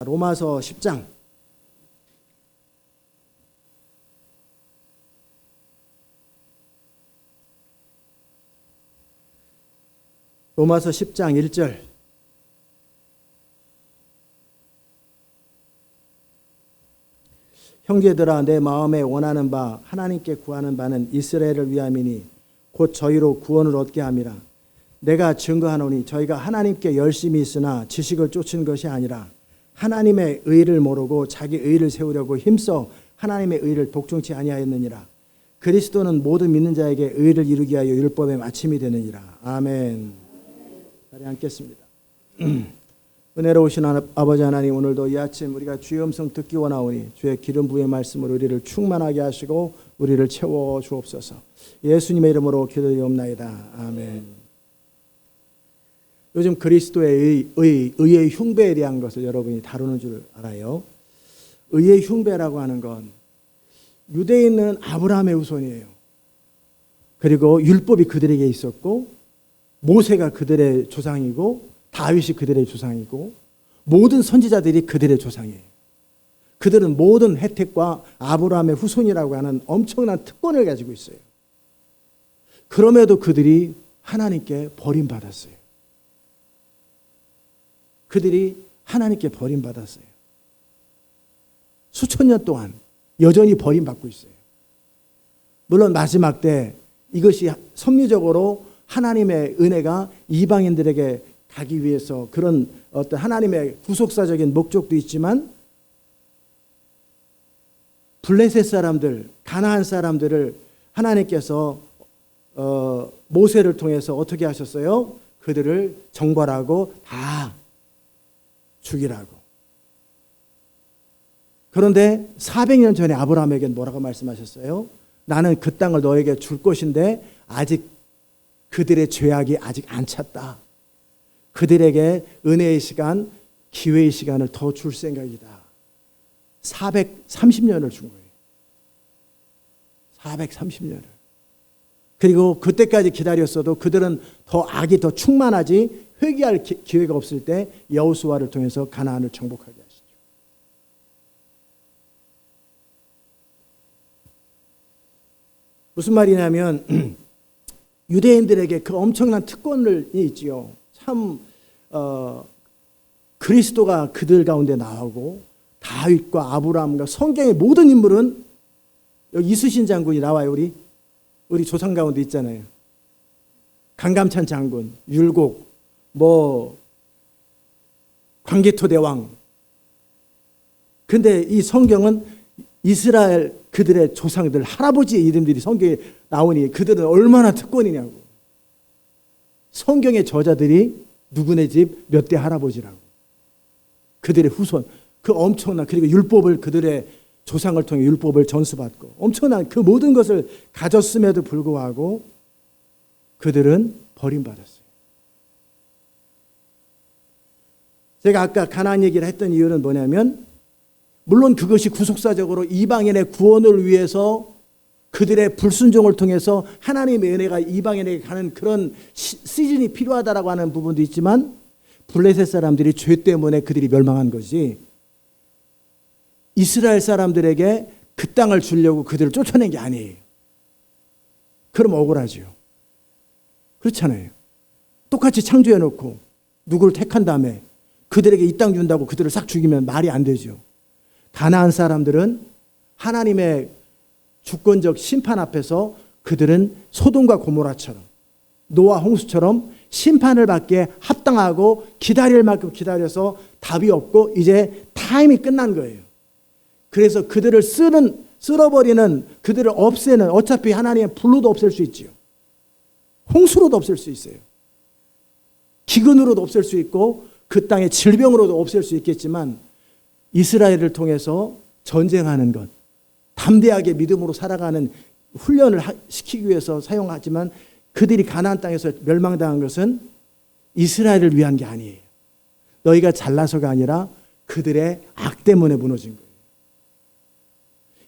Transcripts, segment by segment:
로마서 10장 로마서 10장 1절. 형제들아, 내 마음에 원하는 바 하나님께 구하는 바는 이스라엘을 위함이니 곧 저희로 구원을 얻게 함이라. 내가 증거하노니 저희가 하나님께 열심히 있으나 지식을 쫓은 것이 아니라 하나님의 의를 모르고 자기 의를 세우려고 힘써 하나님의 의를 복종치 아니하였느니라. 그리스도는 모든 믿는 자에게 의를 이루기 위하여 율법의 마침이 되느니라. 아멘. 자리 앉겠습니다. 은혜로우신 아버지 하나님, 오늘도 이 아침 우리가 주의 음성 듣기 원하오니 주의 기름 부의 말씀으로 우리를 충만하게 하시고 우리를 채워 주옵소서. 예수님의 이름으로 기도드리옵나이다. 아멘. 요즘 그리스도의 의의 흉배에 대한 것을 여러분이 다루는 줄 알아요. 의의 흉배라고 하는 건 유대인은 아브라함의 후손이에요. 그리고 율법이 그들에게 있었고 모세가 그들의 조상이고 다윗이 그들의 조상이고 모든 선지자들이 그들의 조상이에요. 그들은 모든 혜택과 아브라함의 후손이라고 하는 엄청난 특권을 가지고 있어요. 그럼에도 그들이 하나님께 버림받았어요. 그들이 하나님께 버림받았어요. 수천 년 동안 여전히 버림받고 있어요. 물론 마지막 때 이것이 섭리적으로 하나님의 은혜가 이방인들에게 가기 위해서 그런 어떤 하나님의 구속사적인 목적도 있지만 블레셋 사람들, 가나안 사람들을 하나님께서 모세를 통해서 어떻게 하셨어요? 그들을 정벌하고 다 죽이라고. 그런데 400년 전에 아브라함에게 뭐라고 말씀하셨어요? 나는 그 땅을 너에게 줄 것인데 아직 그들의 죄악이 아직 안 찼다. 그들에게 은혜의 시간, 기회의 시간을 더 줄 생각이다. 430년을 준 거예요. 430년을. 그리고 그때까지 기다렸어도 그들은 더 악이 더 충만하지 회개할 기회가 없을 때 여호수아를 통해서 가나안을 정복하게 하시죠. 무슨 말이냐면 유대인들에게 그 엄청난 특권이 있지요. 참 그리스도가 그들 가운데 나오고 다윗과 아브라함과 성경의 모든 인물은 여기 이순신 장군이 나와요. 우리 조상 가운데 있잖아요. 강감찬 장군, 율곡, 광개토 대왕. 근데 이 성경은 이스라엘 그들의 조상들 할아버지의 이름들이 성경에 나오니 그들은 얼마나 특권이냐고. 성경의 저자들이 누구네 집 몇 대 할아버지라고. 그들의 후손. 그 엄청난, 그리고 율법을 그들의 조상을 통해 율법을 전수받고 엄청난 그 모든 것을 가졌음에도 불구하고 그들은 버림받았어요. 제가 아까 가나안 얘기를 했던 이유는 뭐냐면 물론 그것이 구속사적으로 이방인의 구원을 위해서 그들의 불순종을 통해서 하나님의 은혜가 이방인에게 가는 그런 시즌이 필요하다라고 하는 부분도 있지만 블레셋 사람들이 죄 때문에 그들이 멸망한 거지 이스라엘 사람들에게 그 땅을 주려고 그들을 쫓아낸 게 아니에요. 그럼 억울하죠. 그렇잖아요. 똑같이 창조해놓고 누구를 택한 다음에 그들에게 이 땅 준다고 그들을 싹 죽이면 말이 안 되죠. 가나안 사람들은 하나님의 주권적 심판 앞에서 그들은 소돔과 고모라처럼 노아 홍수처럼 심판을 받기에 합당하고 기다릴 만큼 기다려서 답이 없고 이제 타임이 끝난 거예요. 그래서 그들을 쓸어버리는, 그들을 없애는, 어차피 하나님의 불로도 없앨 수 있지요. 홍수로도 없앨 수 있어요. 기근으로도 없앨 수 있고 그 땅의 질병으로도 없앨 수 있겠지만 이스라엘을 통해서 전쟁하는 것, 담대하게 믿음으로 살아가는 훈련을 시키기 위해서 사용하지만 그들이 가나안 땅에서 멸망당한 것은 이스라엘을 위한 게 아니에요. 너희가 잘나서가 아니라 그들의 악 때문에 무너진 거예요.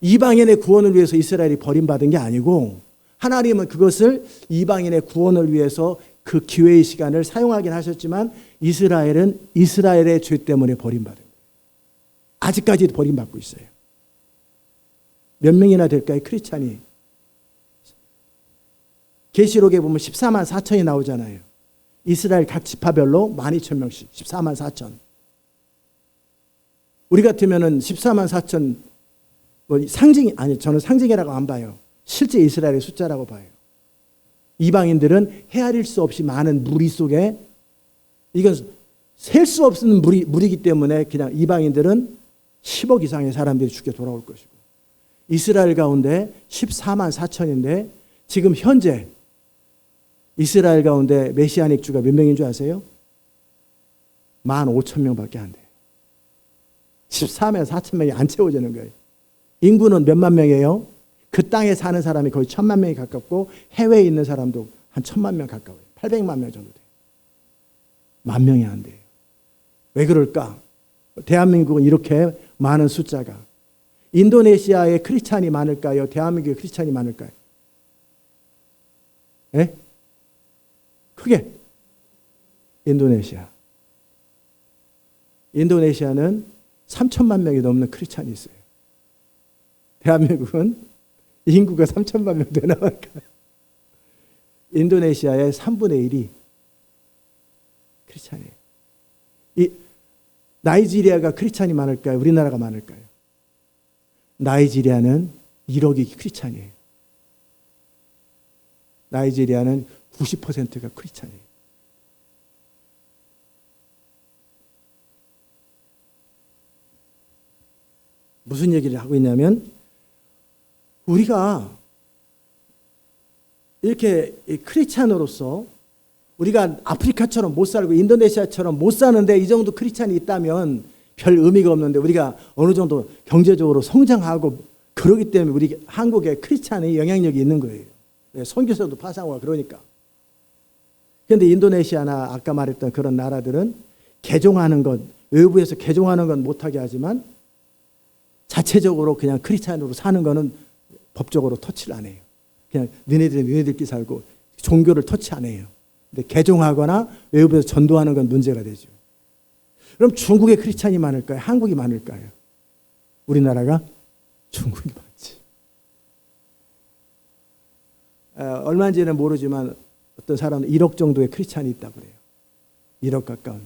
이방인의 구원을 위해서 이스라엘이 버림받은 게 아니고 하나님은 그것을 이방인의 구원을 위해서 그 기회의 시간을 사용하긴 하셨지만 이스라엘은 이스라엘의 죄 때문에 버림받은 거예요. 아직까지도 버림받고 있어요. 몇 명이나 될까요? 크리스찬이. 계시록에 보면 14만 4천이 나오잖아요. 이스라엘 각 지파별로 12,000명씩 14만 4천. 우리 같으면은 14만 4천 뭐 상징이 아니 저는 상징이라고 안 봐요. 실제 이스라엘의 숫자라고 봐요. 이방인들은 헤아릴 수 없이 많은 무리 속에 이건 셀 수 없는 무리이기 때문에 그냥 이방인들은 10억 이상의 사람들이 죽게 돌아올 것이고 이스라엘 가운데 14만 4천인데 지금 현재 이스라엘 가운데 메시아닉 주가 몇 명인 줄 아세요? 15,000명밖에 안 돼요. 14만 4천 명이 안 채워지는 거예요. 인구는 몇만 명이에요? 그 땅에 사는 사람이 거의 1,000만 명이 가깝고 해외에 있는 사람도 한 1,000만 명 가까워요. 800만 명 정도 돼요. 10,000명이 안 돼요. 왜 그럴까? 대한민국은 이렇게 많은 숫자가. 인도네시아에 크리스찬이 많을까요? 대한민국에 크리스찬이 많을까요? 예? 크게 인도네시아. 인도네시아는 3천만 명이 넘는 크리스찬이 있어요. 대한민국은 인구가 3천만 명 되나 말까. 인도네시아의 3분의 1이 크리스찬이에요. 이 나이지리아가 크리스찬이 많을까요? 우리나라가 많을까요? 나이지리아는 1억이 크리스찬이에요. 나이지리아는 90%가 크리스찬이에요. 무슨 얘기를 하고 있냐면 우리가 이렇게 크리스찬으로서 우리가 아프리카처럼 못 살고 인도네시아처럼 못 사는데 이 정도 크리스찬이 있다면 별 의미가 없는데 우리가 어느 정도 경제적으로 성장하고 그러기 때문에 우리 한국에 크리스찬의 영향력이 있는 거예요. 선교사도 파송하고 그러니까. 그런데 인도네시아나 아까 말했던 그런 나라들은 개종하는 것, 외부에서 개종하는 건 못하게 하지만 자체적으로 그냥 크리스찬으로 사는 거는 법적으로 터치를 안 해요. 그냥 너네들끼리 살고 종교를 터치 안 해요. 근데 개종하거나 외부에서 전도하는 건 문제가 되죠. 그럼 중국에 크리스찬이 많을까요? 한국이 많을까요? 우리나라가? 중국이 많지. 얼마인지는 모르지만 어떤 사람은 1억 정도의 크리스찬이 있다고 그래요. 1억 가까운.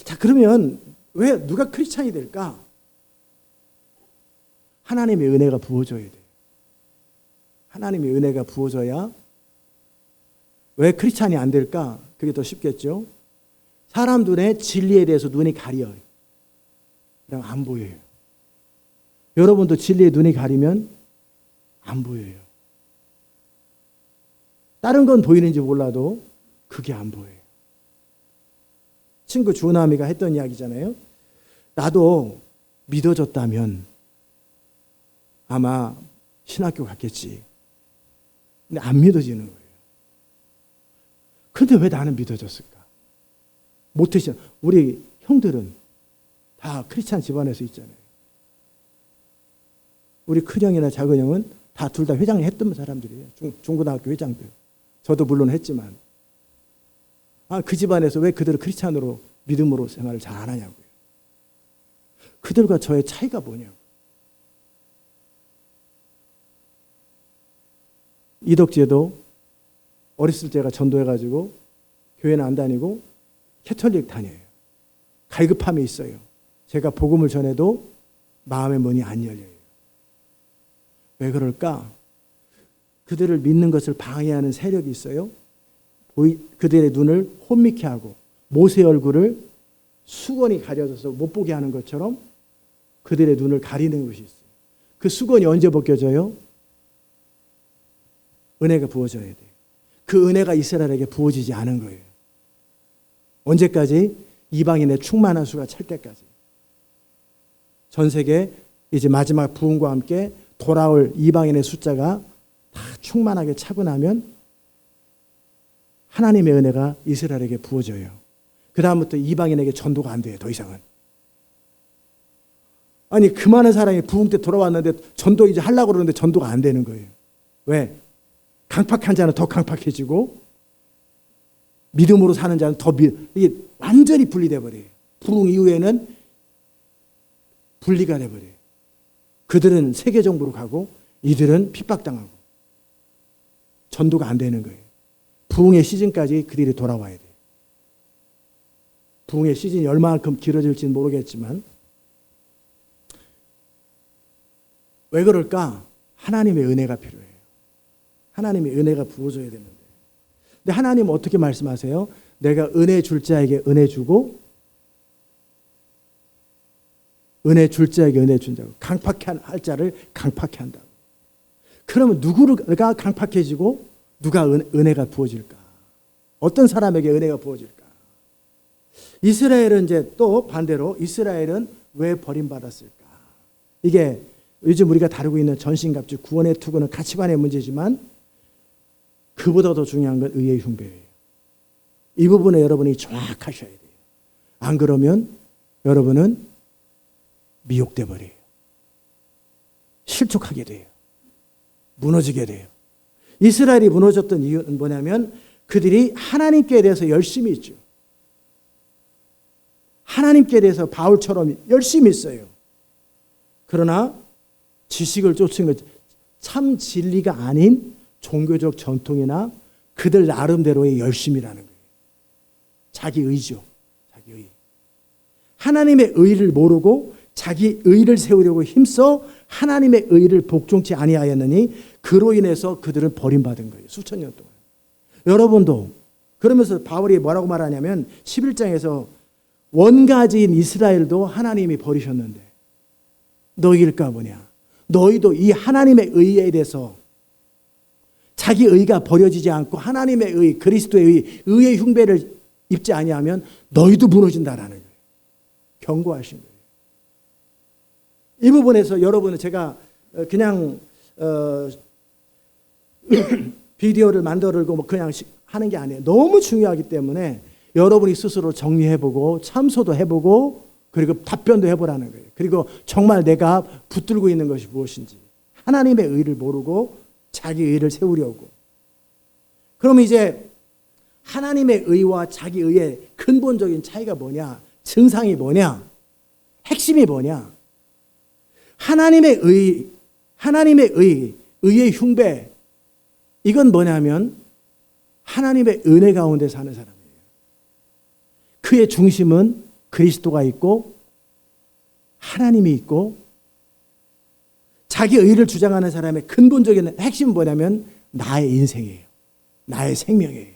자, 그러면 왜 누가 크리스찬이 될까? 하나님의 은혜가 부어져야 돼요. 하나님의 은혜가 부어져야. 왜 크리스찬이 안 될까? 그게 더 쉽겠죠. 사람들의 진리에 대해서 눈이 가려요. 그럼 안 보여요. 여러분도 진리에 눈이 가리면 안 보여요. 다른 건 보이는지 몰라도 그게 안 보여요. 친구 주나미가 했던 이야기잖아요. 나도 믿어졌다면 아마 신학교 갔겠지. 근데 안 믿어지는 거예요. 근데 왜 나는 믿어졌을까? 못했잖아. 우리 형들은 다 크리스찬 집안에서 있잖아요. 우리 큰형이나 작은형은 다 둘 다 회장을 했던 사람들이에요. 중고등학교 회장들. 저도 물론 했지만. 그 집안에서 왜 그들을 크리스찬으로 믿음으로 생활을 잘 안 하냐고요. 그들과 저의 차이가 뭐냐고. 이덕재도 어렸을 때가 전도해가지고 교회는 안 다니고 캐톨릭 다녀요. 갈급함이 있어요. 제가 복음을 전해도 마음의 문이 안 열려요. 왜 그럴까? 그들을 믿는 것을 방해하는 세력이 있어요. 그들의 눈을 혼미케 하고 모세 얼굴을 수건이 가려져서 못 보게 하는 것처럼 그들의 눈을 가리는 것이 있어요. 그 수건이 언제 벗겨져요? 은혜가 부어져야 돼요. 그 은혜가 이스라엘에게 부어지지 않은 거예요. 언제까지? 이방인의 충만한 수가 찰 때까지. 전 세계 이제 마지막 부흥과 함께 돌아올 이방인의 숫자가 다 충만하게 차고 나면 하나님의 은혜가 이스라엘에게 부어져요. 그 다음부터 이방인에게 전도가 안 돼요. 더 이상은. 아니 그 많은 사람이 부흥 때 돌아왔는데 전도 이제 하려고 그러는데 전도가 안 되는 거예요. 왜? 강팍한 자는 더 강팍해지고 믿음으로 사는 자는 더 이게 완전히 분리돼 버려요. 부흥 이후에는 분리가 돼버려요. 그들은 세계 정부로 가고 이들은 핍박당하고 전도가 안 되는 거예요. 부흥의 시즌까지 그들이 돌아와야 돼요. 부흥의 시즌이 얼마만큼 길어질지는 모르겠지만 왜 그럴까? 하나님의 은혜가 필요해요. 하나님의 은혜가 부어져야 되는데. 근데 하나님은 어떻게 말씀하세요? 내가 은혜 줄 자에게 은혜 주고 은혜 줄 자에게 은혜 준다고. 강팍해 할 자를 강팍해 한다고. 그러면 누구가 강팍해지고 누가 은혜가 부어질까? 어떤 사람에게 은혜가 부어질까? 이스라엘은 이제 또 반대로 이스라엘은 왜 버림받았을까? 이게 요즘 우리가 다루고 있는 전신갑주 구원의 투구는 가치관의 문제지만 그보다 더 중요한 건 의의 흉배예요. 이 부분에 여러분이 정확하셔야 돼요. 안 그러면 여러분은 미혹돼 버려요. 실족하게 돼요. 무너지게 돼요. 이스라엘이 무너졌던 이유는 뭐냐면 그들이 하나님께 대해서 열심히 있죠. 하나님께 대해서 바울처럼 열심히 있어요. 그러나 지식을 쫓은 것, 참 진리가 아닌 종교적 전통이나 그들 나름대로의 열심이라는 거예요. 자기 의죠. 자기 의. 하나님의 의를 모르고 자기 의를 세우려고 힘써 하나님의 의를 복종치 아니하였느니 그로 인해서 그들은 버림받은 거예요. 수천 년 동안. 여러분도 그러면서 바울이 뭐라고 말하냐면 11장에서 원가지인 이스라엘도 하나님이 버리셨는데 너희일까 보냐. 너희도 이 하나님의 의에 대해서 자기 의가 버려지지 않고 하나님의 의, 그리스도의 의의 흉배를 입지 아니하면 너희도 무너진다라는 거예요. 경고하신 거예요. 이 부분에서 여러분은 제가 그냥 비디오를 만들고 뭐 그냥 하는 게 아니에요. 너무 중요하기 때문에 여러분이 스스로 정리해보고 참소도 해보고 그리고 답변도 해보라는 거예요. 그리고 정말 내가 붙들고 있는 것이 무엇인지 하나님의 의를 모르고 자기 의를 세우려고. 그럼 이제 하나님의 의와 자기 의의 근본적인 차이가 뭐냐? 증상이 뭐냐? 핵심이 뭐냐? 하나님의 의의 흉배. 이건 뭐냐면 하나님의 은혜 가운데 사는 사람이에요. 그의 중심은 그리스도가 있고 하나님이 있고 자기 의를 주장하는 사람의 근본적인 핵심은 뭐냐면 나의 인생이에요. 나의 생명이에요.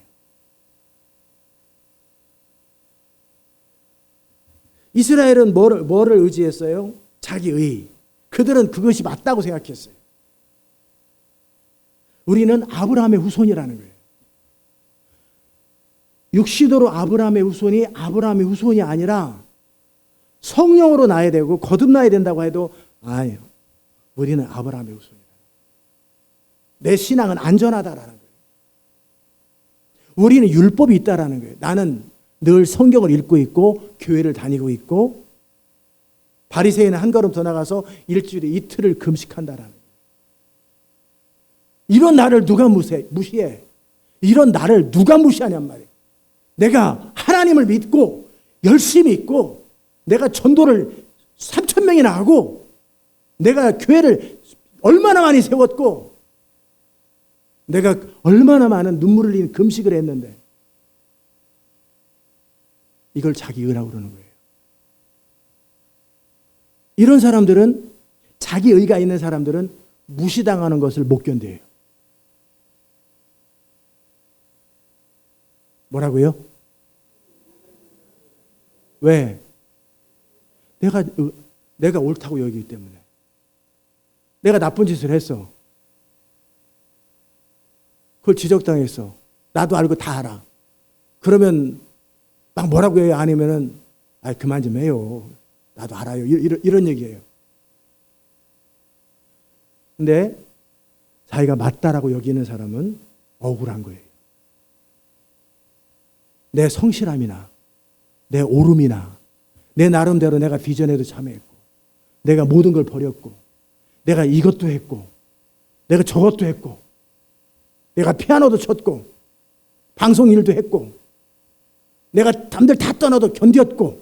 이스라엘은 뭐를 의지했어요? 자기 의. 그들은 그것이 맞다고 생각했어요. 우리는 아브라함의 후손이라는 거예요. 육신으로 아브라함의 후손이 아브라함의 후손이 아니라 성령으로 나야 되고 거듭나야 된다고 해도 아니요. 우리는 아브라함의 후손이다. 내 신앙은 안전하다라는 거예요. 우리는 율법이 있다라는 거예요. 나는 늘 성경을 읽고 있고 교회를 다니고 있고 바리새인은 한 걸음 더 나가서 일주일에 이틀을 금식한다라는 거예요. 이런 나를 누가 무시해? 이런 나를 누가 무시하냔 말이에요. 내가 하나님을 믿고 열심히 있고 내가 전도를 3,000명이나 하고 내가 교회를 얼마나 많이 세웠고 내가 얼마나 많은 눈물을 흘리는 금식을 했는데 이걸 자기 의라고 그러는 거예요. 이런 사람들은 자기 의가 있는 사람들은 무시당하는 것을 못 견뎌요. 뭐라고요? 왜? 내가 옳다고 여기기 때문에. 내가 나쁜 짓을 했어. 그걸 지적당했어. 나도 알고 다 알아. 그러면 막 뭐라고 해요? 아니면은 그만 좀 해요. 나도 알아요. 이런 얘기예요. 근데 자기가 맞다라고 여기는 사람은 억울한 거예요. 내 성실함이나 내 오름이나 내 나름대로 내가 비전에도 참여했고 내가 모든 걸 버렸고 내가 이것도 했고 내가 저것도 했고 내가 피아노도 쳤고 방송 일도 했고 내가 남들 다 떠나도 견뎠고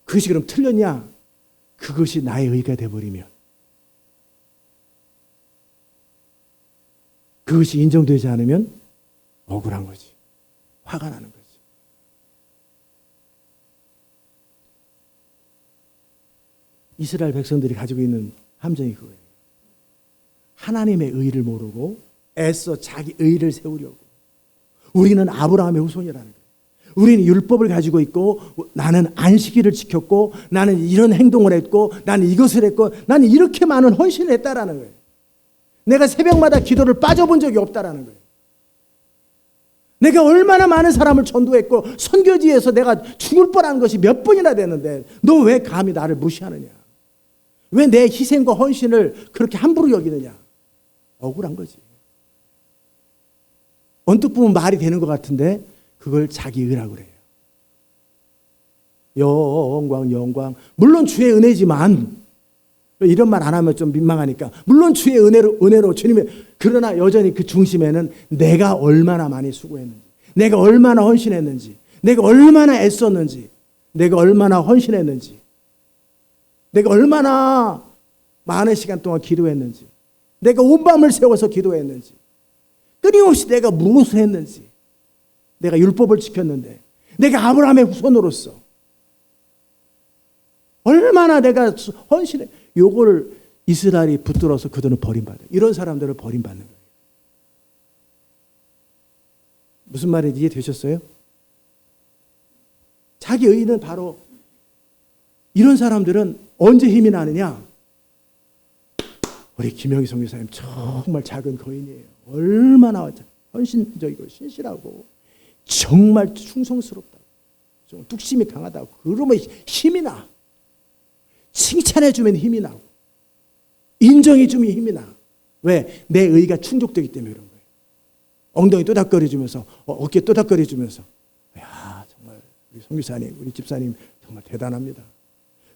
그것이 그럼 틀렸냐? 그것이 나의 의가 되어버리면, 그것이 인정되지 않으면 억울한 거지. 화가 나는 거지. 이스라엘 백성들이 가지고 있는 함정이 그거예요. 하나님의 의를 모르고 애써 자기 의를 세우려고. 우리는 아브라함의 후손이라는 거예요. 우리는 율법을 가지고 있고, 나는 안식일을 지켰고, 나는 이런 행동을 했고, 나는 이것을 했고, 나는 이렇게 많은 헌신을 했다라는 거예요. 내가 새벽마다 기도를 빠져본 적이 없다라는 거예요. 내가 얼마나 많은 사람을 전도했고, 선교지에서 내가 죽을 뻔한 것이 몇 번이나 됐는데, 너 왜 감히 나를 무시하느냐? 왜 내 희생과 헌신을 그렇게 함부로 여기느냐? 억울한 거지. 언뜻 보면 말이 되는 것 같은데 그걸 자기 의라고 그래요. 영광, 영광. 물론 주의 은혜지만, 이런 말 안 하면 좀 민망하니까, 물론 주의 은혜로 주님의, 그러나 여전히 그 중심에는 내가 얼마나 많이 수고했는지, 내가 얼마나 헌신했는지, 내가 얼마나 애썼는지, 내가 얼마나 헌신했는지, 내가 얼마나 많은 시간 동안 기도했는지, 내가 온 밤을 새워서 기도했는지, 끊임없이 내가 무엇을 했는지, 내가 율법을 지켰는데, 내가 아브라함의 후손으로서 얼마나 내가 헌신해. 요걸 이스라엘이 붙들어서 그들은 버림받아요. 이런 사람들을 버림받는 거예요. 무슨 말인지 이해되셨어요? 자기 의는 바로, 이런 사람들은 언제 힘이 나느냐? 우리 김영희 선교사님 정말 작은 거인이에요. 얼마나 헌신적이고 신실하고 정말 충성스럽다고, 좀 뚝심이 강하다고. 그러면 힘이 나. 칭찬해주면 힘이 나고, 인정해주면 힘이 나. 왜? 내 의가 충족되기 때문에 그런 거예요. 엉덩이 또닥거려주면서, 어깨 또닥거려주면서, 야, 정말 우리 선교사님, 우리 집사님 정말 대단합니다.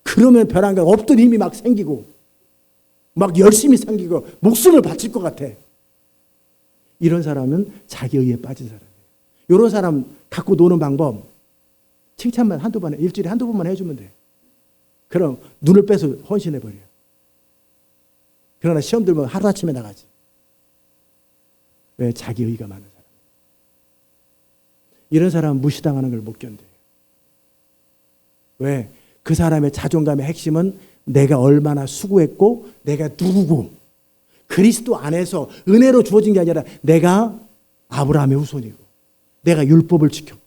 그러면 벼랑간 없던 힘이 막 생기고, 막 열심히 생기고, 목숨을 바칠 것 같아. 이런 사람은 자기 의에 빠진 사람이에요. 이런 사람 갖고 노는 방법, 칭찬만 한두 번, 일주일에 한두 번만 해주면 돼. 그럼 눈을 빼서 헌신해버려요. 그러나 시험 들면 하루아침에 나가지. 왜? 자기 의가 많은 사람. 이런 사람은 무시당하는 걸 못 견뎌요. 왜? 그 사람의 자존감의 핵심은 내가 얼마나 수고했고, 내가 누구고, 그리스도 안에서 은혜로 주어진 게 아니라 내가 아브라함의 후손이고, 내가 율법을 지켰고,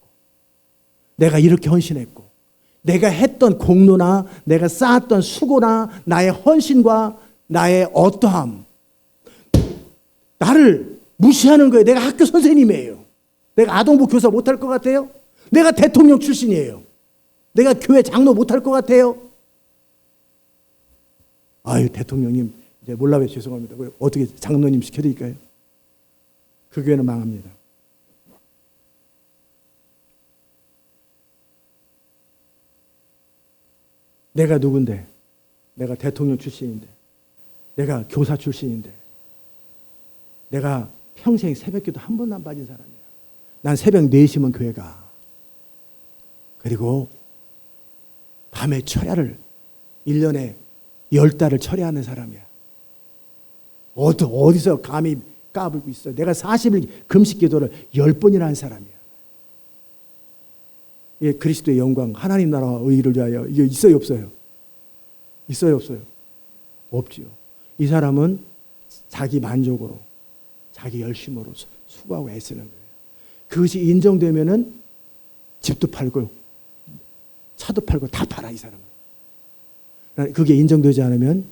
내가 이렇게 헌신했고, 내가 했던 공로나 내가 쌓았던 수고나 나의 헌신과 나의 어떠함, 나를 무시하는 거예요. 내가 학교 선생님이에요. 내가 아동부 교사 못할 것 같아요? 내가 대통령 출신이에요. 내가 교회 장로 못할 것 같아요? 아유, 대통령님 이제 몰라요. 죄송합니다. 어떻게 장로님 시켜드릴까요? 그 교회는 망합니다. 내가 누군데? 내가 대통령 출신인데, 내가 교사 출신인데, 내가 평생 새벽기도 한 번도 안 빠진 사람이야. 난 새벽 4시면 교회 가. 그리고 밤에 철야를 1년에 10달을 철야하는 사람이야. 어디서 감히 까불고 있어. 내가 40일 금식 기도를 10번이나 한 사람이야. 예, 그리스도의 영광, 하나님 나라와 의를 위하여. 이게 있어요, 없어요? 있어요, 없어요? 없지요. 이 사람은 자기 만족으로, 자기 열심으로 수고하고 애쓰는 거예요. 그것이 인정되면은 집도 팔고 차도 팔고 다 팔아, 이 사람은. 그게 인정되지 않으면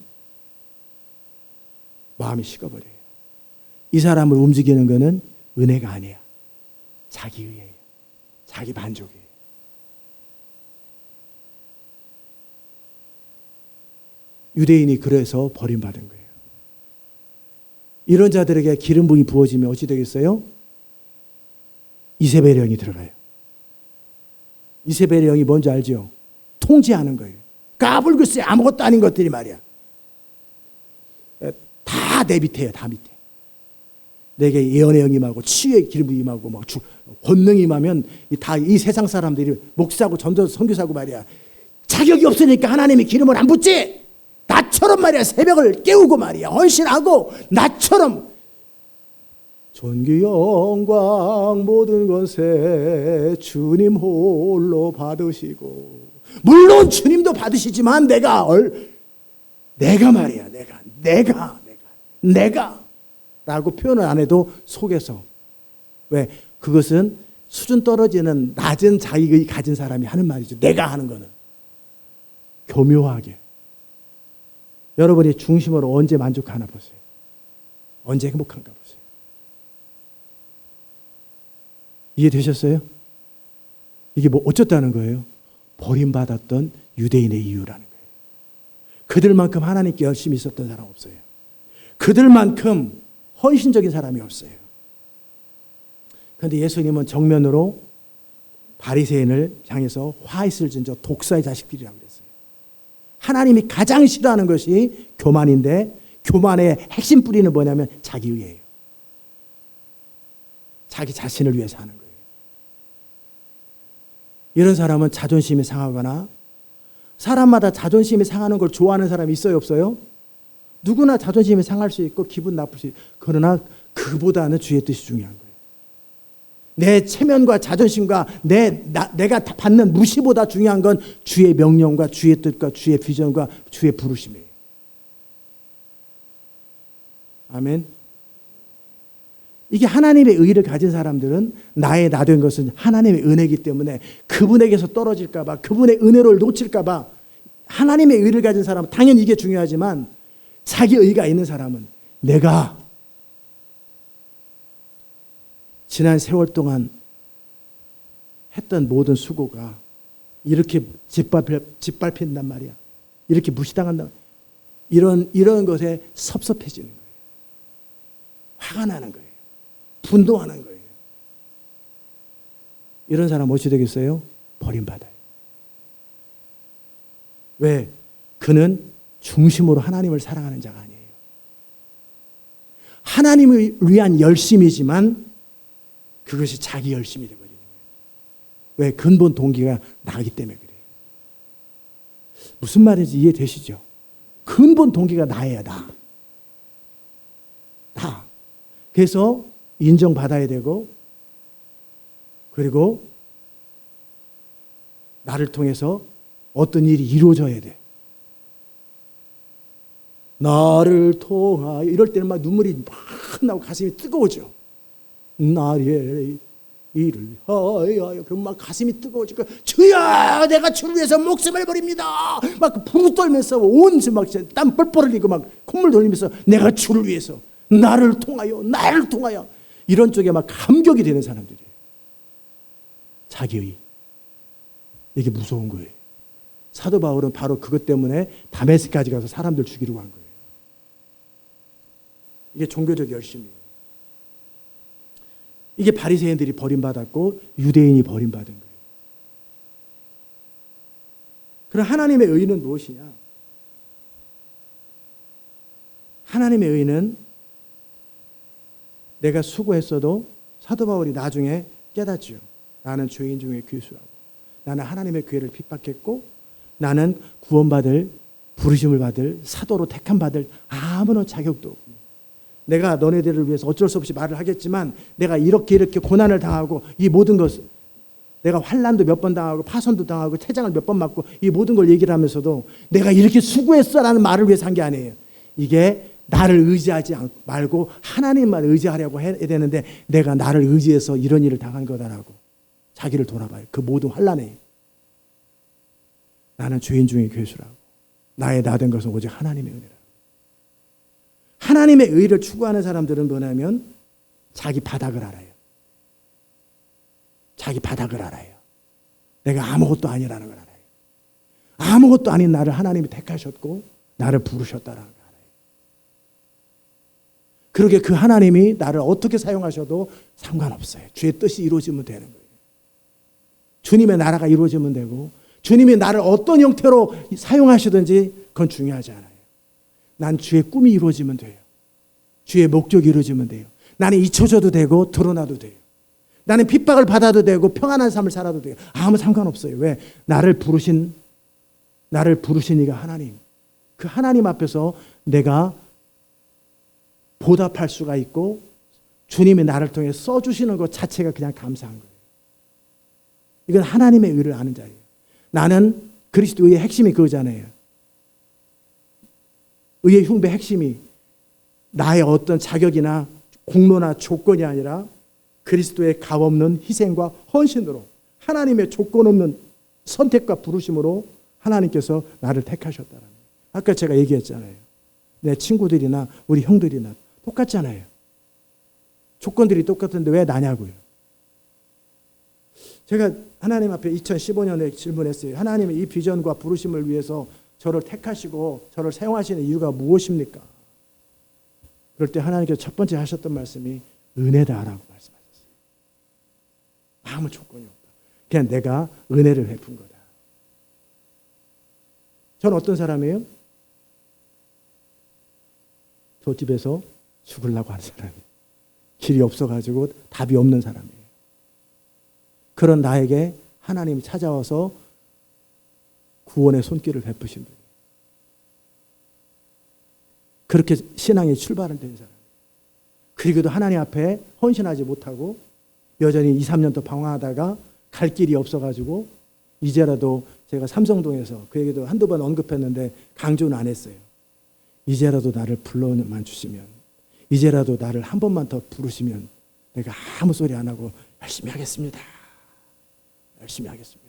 마음이 식어버려요. 이 사람을 움직이는 것은 은혜가 아니야. 자기 의예요. 자기 만족이에요. 유대인이 그래서 버림받은 거예요. 이런 자들에게 기름 부음이 부어지면 어찌 되겠어요? 이세벨의 영이 들어가요. 이세벨의 영이 뭔지 알죠? 통제하는 거예요. 까불글쎄 아무것도 아닌 것들이 말이야. 다 내 밑에요. 다 밑에. 내게 예언의 영이 임하고 치유의 기름 부음이 임하고 막 권능이 임하면 다 이 세상 사람들이 목사고 전도 선교사고 말이야. 자격이 없으니까 하나님이 기름을 안 붓지. 나처럼 말이야 새벽을 깨우고 말이야 헌신하고 나처럼 존귀 영광 모든 것에 주님 홀로 받으시고, 물론 주님도 받으시지만 내가 말이야 내가 라고 표현을 안 해도 속에서, 왜? 그것은 수준 떨어지는 낮은 자격이 가진 사람이 하는 말이죠. 내가 하는 거는 교묘하게. 여러분이 중심으로 언제 만족하나 보세요. 언제 행복한가 보세요. 이해되셨어요? 이게 뭐 어쩌다는 거예요? 버림받았던 유대인의 이유라는 거예요. 그들만큼 하나님께 열심히 있었던 사람 없어요. 그들만큼 헌신적인 사람이 없어요. 그런데 예수님은 정면으로 바리새인을 향해서 화 있을 진저 독사의 자식들이라고 그랬어요. 하나님이 가장 싫어하는 것이 교만인데, 교만의 핵심 뿌리는 뭐냐면 자기의예요. 자기 자신을 위해서 하는 거예요. 이런 사람은 자존심이 상하거나, 사람마다 자존심이 상하는 걸 좋아하는 사람이 있어요, 없어요? 누구나 자존심이 상할 수 있고 기분 나쁠 수 있고, 그러나 그보다는 주의 뜻이 중요한 거예요. 내 체면과 자존심과 내가 받는 무시보다 중요한 건 주의 명령과 주의 뜻과 주의 비전과 주의 부르심이에요. 아멘. 이게 하나님의 의를 가진 사람들은 나의 나 된 것은 하나님의 은혜이기 때문에 그분에게서 떨어질까 봐, 그분의 은혜를 놓칠까 봐, 하나님의 의를 가진 사람은 당연히 이게 중요하지만, 자기 의가 있는 사람은 내가 지난 세월 동안 했던 모든 수고가 이렇게 짓밟힌단 말이야. 이렇게 무시당한다. 이런 것에 섭섭해지는 거예요. 화가 나는 거예요. 분노하는 거예요. 이런 사람 어찌 되겠어요? 버림받아요. 왜? 그는 중심으로 하나님을 사랑하는 자가 아니에요. 하나님을 위한 열심이지만 그것이 자기 열심이 되어버리는 거예요. 왜? 근본 동기가 나기 때문에 그래요. 무슨 말인지 이해되시죠? 근본 동기가 나예요. 나. 그래서 인정받아야 되고, 그리고 나를 통해서 어떤 일이 이루어져야 돼. 나를 통하여, 이럴 때는 막 눈물이 막 나고 가슴이 뜨거워져. 나의 일을 하여, 그럼 막 가슴이 뜨거워지고, 주여 내가 주를 위해서 목숨을 버립니다. 막 부르 떨면서 온 막 땀 뻘뻘 흘리고 막 콧물 돌리면서 내가 주를 위해서, 나를 통하여 이런 쪽에 막 감격이 되는 사람들이에요. 자기의. 이게 무서운 거예요. 사도 바울은 바로 그것 때문에 다메섹까지 가서 사람들 죽이려고 한 거예요. 이게 종교적 열심이에요. 이게 바리새인들이 버림받았고 유대인이 버림받은 거예요. 그럼 하나님의 의는 무엇이냐? 하나님의 의는 내가 수고했어도, 사도 바울이 나중에 깨닫죠. 나는 죄인 중에 괴수라고. 나는 하나님의 교회를 핍박했고, 나는 구원받을, 부르심을 받을, 사도로 택함 받을 아무런 자격도 없고, 내가 너네들을 위해서 어쩔 수 없이 말을 하겠지만, 내가 이렇게 고난을 당하고, 이 모든 것을, 내가 환난도 몇 번 당하고 파손도 당하고 태장을 몇 번 맞고 이 모든 걸 얘기를 하면서도 내가 이렇게 수고했어라는 말을 위해서 한 게 아니에요. 이게 나를 의지하지 말고 하나님만 의지하려고 해야 되는데, 내가 나를 의지해서 이런 일을 당한 거다라고 자기를 돌아봐요. 그 모든 환난에 나는 죄인 중에 괴수라고. 나의 나 된 것은 오직 하나님의 은혜라고. 하나님의 의를 추구하는 사람들은 뭐냐면 자기 바닥을 알아요. 자기 바닥을 알아요. 내가 아무것도 아니라는 걸 알아요. 아무것도 아닌 나를 하나님이 택하셨고 나를 부르셨다라는 걸 알아요. 그러게 그 하나님이 나를 어떻게 사용하셔도 상관없어요. 주의 뜻이 이루어지면 되는 거예요. 주님의 나라가 이루어지면 되고, 주님이 나를 어떤 형태로 사용하시든지 그건 중요하지 않아요. 난 주의 꿈이 이루어지면 돼요. 주의 목적이 이루어지면 돼요. 나는 잊혀져도 되고 드러나도 돼요. 나는 핍박을 받아도 되고 평안한 삶을 살아도 돼요. 아무 상관없어요. 왜? 나를 부르신 나를 부르신 이가 하나님. 그 하나님 앞에서 내가 보답할 수가 있고 주님이 나를 통해 써주시는 것 자체가 그냥 감사한 거예요. 이건 하나님의 의를 아는 자예요. 나는 그리스도의 핵심이 그거잖아요. 의의 흉배 핵심이 나의 어떤 자격이나 공로나 조건이 아니라 그리스도의 값없는 희생과 헌신으로 하나님의 조건 없는 선택과 부르심으로 하나님께서 나를 택하셨다는 거예요. 아까 제가 얘기했잖아요. 내 친구들이나 우리 형들이나 똑같잖아요. 조건들이 똑같은데 왜 나냐고요. 제가 하나님 앞에 2015년에 질문했어요. 하나님의 이 비전과 부르심을 위해서 저를 택하시고 저를 사용하시는 이유가 무엇입니까? 그럴 때 하나님께서 첫 번째 하셨던 말씀이 은혜다라고 말씀하셨어요. 아무 조건이 없다. 그냥 내가 은혜를 베푼 거다. 전 어떤 사람이에요? 저 집에서 죽으려고 하는 사람이에요. 길이 없어가지고 답이 없는 사람이에요. 그런 나에게 하나님이 찾아와서 구원의 손길을 베푸신 분이에요. 그렇게 신앙이 출발은 된 사람이에요. 그리고도 하나님 앞에 헌신하지 못하고 여전히 2, 3년 더 방황하다가 갈 길이 없어가지고 이제라도 제가 삼성동에서 그 얘기도 한두 번 언급했는데 강조는 안 했어요. 이제라도 나를 불러만 주시면, 이제라도 나를 한 번만 더 부르시면 내가 아무 소리 안 하고 열심히 하겠습니다. 열심히 하겠습니다.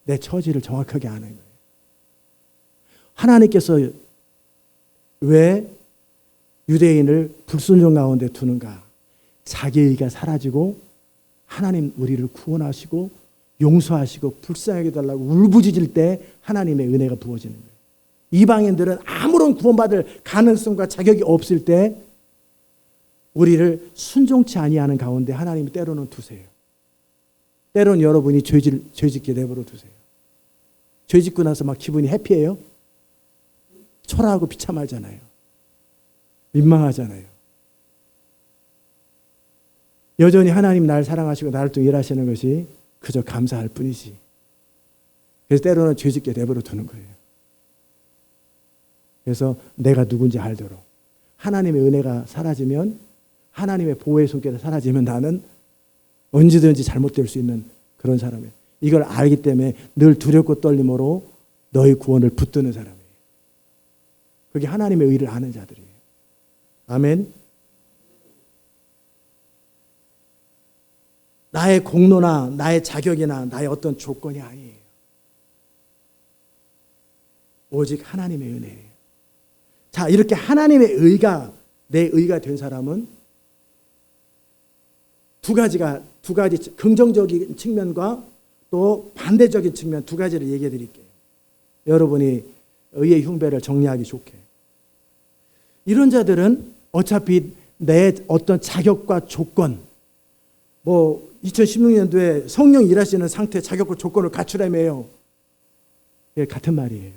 내 처지를 정확하게 아는 거예요. 하나님께서 왜 유대인을 불순종 가운데 두는가? 자기의가 사라지고 하나님 우리를 구원하시고 용서하시고 불쌍하게 달라고 울부짖을 때 하나님의 은혜가 부어지는 거예요. 이방인들은 아무런 구원받을 가능성과 자격이 없을 때 우리를 순종치 아니하는 가운데 하나님이 때로는 두세요. 때로는 여러분이 죄짓게 내버려 두세요. 죄짓고 나서 막 기분이 해피해요? 초라하고 비참하잖아요. 민망하잖아요. 여전히 하나님 나를 사랑하시고 나를 또 일하시는 것이 그저 감사할 뿐이지. 그래서 때로는 죄짓게 내버려 두는 거예요. 그래서 내가 누군지 알도록 하나님의 은혜가 사라지면, 하나님의 보호의 손길이 사라지면 나는 언제든지 잘못될 수 있는 그런 사람이에요. 이걸 알기 때문에 늘 두렵고 떨림으로 너희 구원을 붙드는 사람이에요. 그게 하나님의 의를 아는 자들이에요. 아멘. 나의 공로나 나의 자격이나 나의 어떤 조건이 아니에요. 오직 하나님의 은혜예요. 자, 이렇게 하나님의 의가 내 의가 된 사람은 두 가지 긍정적인 측면과 또 반대적인 측면 두 가지를 얘기해 드릴게요. 여러분이 의의 흉배를 정리하기 좋게. 이런 자들은 어차피 내 어떤 자격과 조건, 2016년도에 성령 일하시는 상태 자격과 조건을 갖추라며요. 같은 말이에요.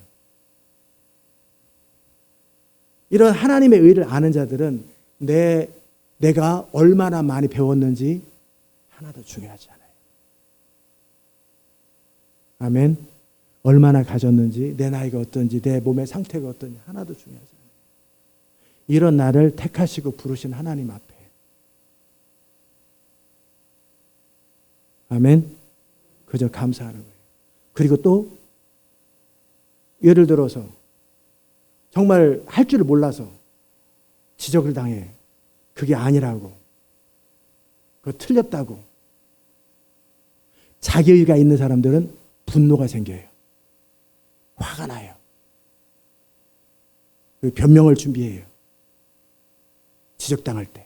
이런 하나님의 의를 아는 자들은 내가 얼마나 많이 배웠는지 하나도 중요하지 않아요. 아멘. 얼마나 가졌는지, 내 나이가 어떤지, 내 몸의 상태가 어떤지 하나도 중요하지 않아요. 이런 나를 택하시고 부르신 하나님 앞에. 아멘. 그저 감사하는 거예요. 그리고 또 예를 들어서 정말 할 줄을 몰라서 지적을 당해. 그게 아니라고. 그거 틀렸다고. 자기의가 있는 사람들은 분노가 생겨요. 화가 나요. 변명을 준비해요. 지적당할 때.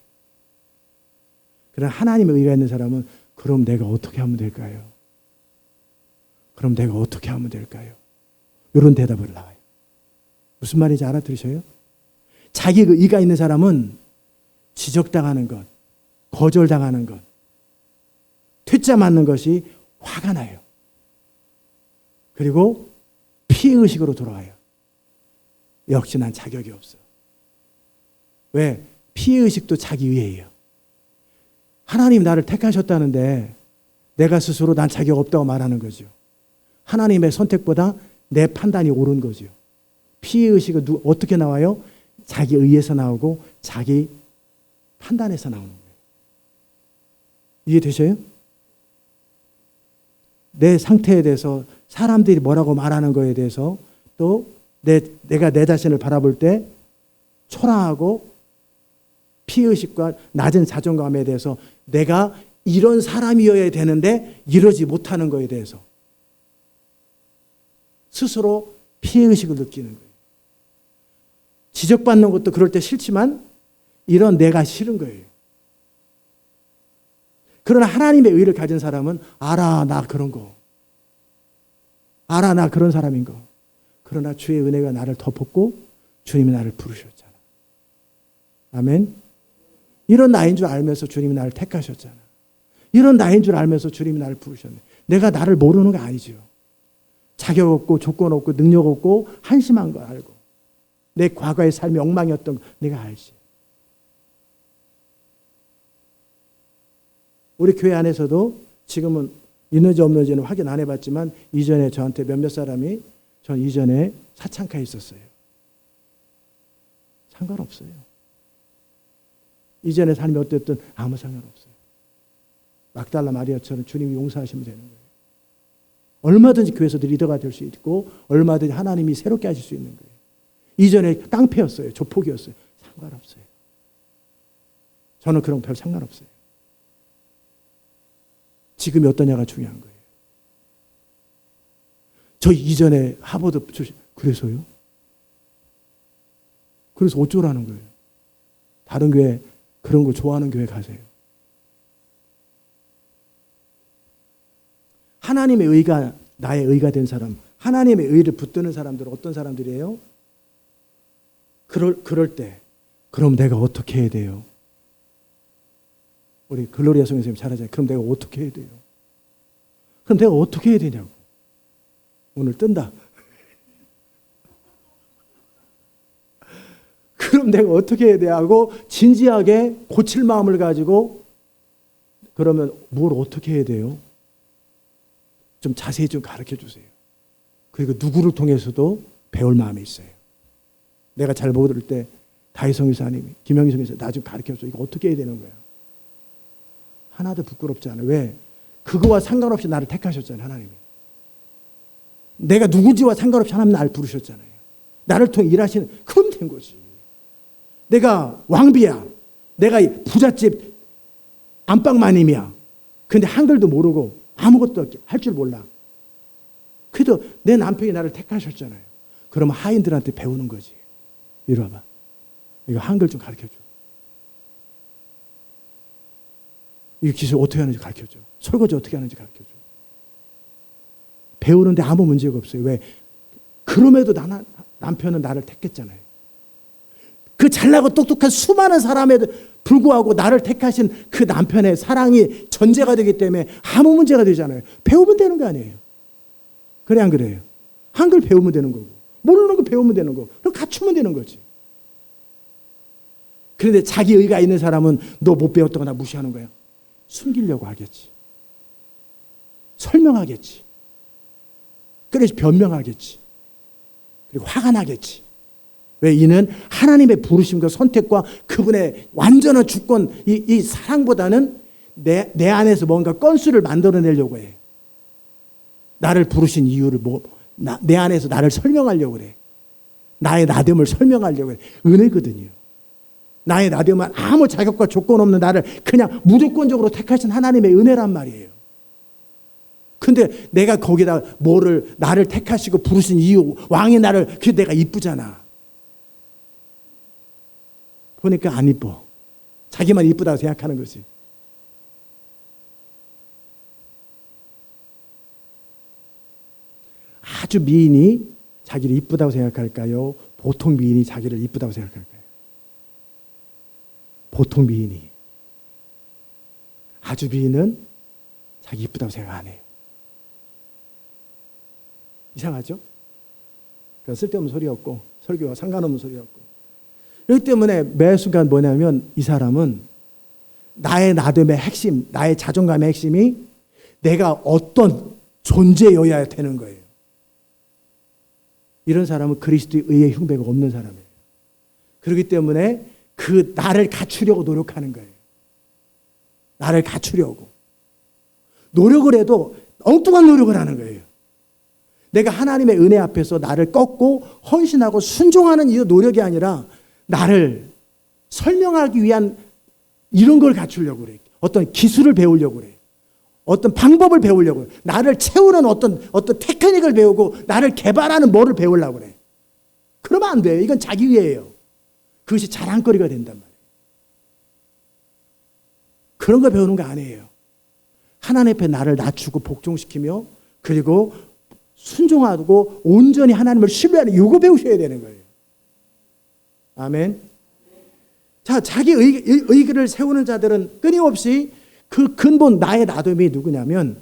그러나 하나님의 의가 있는 사람은 그럼 내가 어떻게 하면 될까요? 그럼 내가 어떻게 하면 될까요? 이런 대답을 나와요. 무슨 말인지 알아들으셔요? 자기 의가 있는 사람은 지적당하는 것, 거절당하는 것, 퇴짜 맞는 것이 화가 나요. 그리고 피해의식으로 돌아와요. 역시 난 자격이 없어. 왜? 피해의식도 자기 위해예요. 하나님 나를 택하셨다는데 내가 스스로 난 자격 없다고 말하는 거죠. 하나님의 선택보다 내 판단이 옳은 거죠. 피해의식은 어떻게 나와요? 자기 의에서 나오고 자기 판단에서 나오는 거예요. 이해되셔요? 내 상태에 대해서 사람들이 뭐라고 말하는 거에 대해서 또 내가 내 자신을 바라볼 때 초라하고 피의식과 낮은 자존감에 대해서 내가 이런 사람이어야 되는데 이러지 못하는 거에 대해서 스스로 피해의식을 느끼는 거예요. 지적받는 것도 그럴 때 싫지만 이런 내가 싫은 거예요. 그러나 하나님의 의를 가진 사람은 알아, 나 그런 거. 알아, 나 그런 사람인 거. 그러나 주의 은혜가 나를 덮었고 주님이 나를 부르셨잖아. 아멘. 이런 나인 줄 알면서 주님이 나를 택하셨잖아. 이런 나인 줄 알면서 주님이 나를 부르셨네. 내가 나를 모르는 게 아니죠. 자격 없고 조건 없고 능력 없고 한심한 거 알고 내 과거의 삶이 엉망이었던 거 내가 알지. 우리 교회 안에서도 지금은 있는지 없는지는 확인 안 해봤지만 이전에 저한테 몇몇 사람이 전 이전에 사창가에 있었어요. 상관없어요. 이전에 삶이 어땠든 아무 상관없어요. 막달라 마리아처럼 주님이 용서하시면 되는 거예요. 얼마든지 교회에서 리더가 될 수 있고 얼마든지 하나님이 새롭게 하실 수 있는 거예요. 이전에 깡패였어요. 조폭이었어요. 상관없어요. 저는 그런 별 상관없어요. 지금이 어떠냐가 중요한 거예요. 저 이전에 하버드 그래서요? 그래서 어쩌라는 거예요? 다른 교회 그런 거 좋아하는 교회 가세요. 하나님의 의가 나의 의가 된 사람, 하나님의 의를 붙드는 사람들은 어떤 사람들이에요? 그럴 때 그럼 내가 어떻게 해야 돼요? 우리 글로리아 선생님 잘하잖아요. 그럼 내가 어떻게 해야 돼요? 그럼 내가 어떻게 해야 되냐고. 오늘 뜬다. 그럼 내가 어떻게 해야 돼? 하고 진지하게 고칠 마음을 가지고 그러면 뭘 어떻게 해야 돼요? 좀 자세히 좀 가르쳐 주세요. 그리고 누구를 통해서도 배울 마음이 있어요. 내가 잘 모를 때 다희성 이사님이 김영희 성에서 나 좀 가르쳐 줘. 이거 어떻게 해야 되는 거야? 하나도 부끄럽지 않아요. 왜? 그거와 상관없이 나를 택하셨잖아요. 하나님이. 내가 누군지와 상관없이 하나님 나를 부르셨잖아요. 나를 통해 일하시는 그럼 된 거지. 내가 왕비야. 내가 부잣집 안방마님이야. 근데 한글도 모르고 아무것도 할 줄 몰라. 그래도 내 남편이 나를 택하셨잖아요. 그러면 하인들한테 배우는 거지. 이리 와봐. 이거 한글 좀 가르쳐줘. 이 기술 어떻게 하는지 가르쳐줘. 설거지 어떻게 하는지 가르쳐줘. 배우는데 아무 문제가 없어요. 왜? 그럼에도 남편은 나를 택했잖아요. 그 잘나고 똑똑한 수많은 사람에도 불구하고 나를 택하신 그 남편의 사랑이 전제가 되기 때문에 아무 문제가 되잖아요. 배우면 되는 거 아니에요. 그래 안 그래요? 한글 배우면 되는 거고 모르는 거 배우면 되는 거고 그럼 갖추면 되는 거지. 그런데 자기 의가 있는 사람은 너 못 배웠다거나 무시하는 거야. 숨기려고 하겠지. 설명하겠지. 그래서 변명하겠지. 그리고 화가 나겠지. 왜? 이는 하나님의 부르심과 선택과 그분의 완전한 주권, 이 사랑보다는 내 안에서 뭔가 건수를 만들어내려고 해. 나를 부르신 이유를 내 안에서 나를 설명하려고 그래. 나의 나됨을 설명하려고 해. 은혜거든요. 나의 나됨은 아무 자격과 조건 없는 나를 그냥 무조건적으로 택하신 하나님의 은혜란 말이에요. 근데 내가 거기다 나를 택하시고 부르신 이유, 왕이 그게 내가 이쁘잖아. 보니까 안 이뻐. 자기만 이쁘다고 생각하는 거지. 아주 미인이 자기를 이쁘다고 생각할까요? 보통 미인이 자기를 이쁘다고 생각할까요? 보통 미인이. 아주 미인은 자기 이쁘다고 생각 안 해요. 이상하죠? 그러니까 쓸데없는 소리였고 설교와 상관없는 소리였고 그렇기 때문에 매 순간 뭐냐면 이 사람은 나의 나됨의 핵심, 나의 자존감의 핵심이 내가 어떤 존재여야 되는 거예요. 이런 사람은 그리스도의 의의 흉배가 없는 사람이에요. 그렇기 때문에 그 나를 갖추려고 노력하는 거예요. 나를 갖추려고. 노력을 해도 엉뚱한 노력을 하는 거예요. 내가 하나님의 은혜 앞에서 나를 꺾고 헌신하고 순종하는 이 노력이 아니라 나를 설명하기 위한 이런 걸 갖추려고 그래. 어떤 기술을 배우려고 그래. 어떤 방법을 배우려고 그래. 나를 채우는 어떤 테크닉을 배우고 나를 개발하는 뭐를 배우려고 그래. 그러면 안 돼요. 이건 자기위예요. 그것이 자랑거리가 된단 말이에요. 그런 거 배우는 거 아니에요. 하나님 앞에 나를 낮추고 복종시키며 그리고 순종하고 온전히 하나님을 신뢰하는 이거 배우셔야 되는 거예요. 아멘. 자, 자기 의기를 세우는 자들은 끊임없이 그 근본 나의 나됨이 누구냐면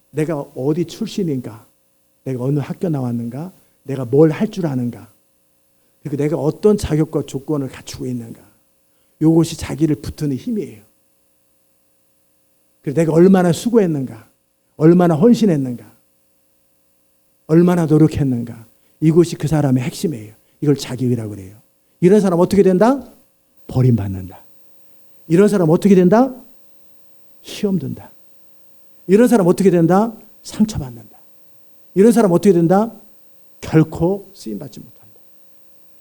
내가 어디 출신인가, 내가 어느 학교 나왔는가, 내가 뭘 할 줄 아는가, 그리고 내가 어떤 자격과 조건을 갖추고 있는가, 이것이 자기를 붙드는 힘이에요. 그리고 내가 얼마나 수고했는가, 얼마나 헌신했는가, 얼마나 노력했는가, 이것이 그 사람의 핵심이에요. 이걸 자기의라고 그래요. 이런 사람 어떻게 된다? 버림받는다. 이런 사람 어떻게 된다? 시험 든다. 이런 사람 어떻게 된다? 상처받는다. 이런 사람 어떻게 된다? 결코 쓰임받지 못한다.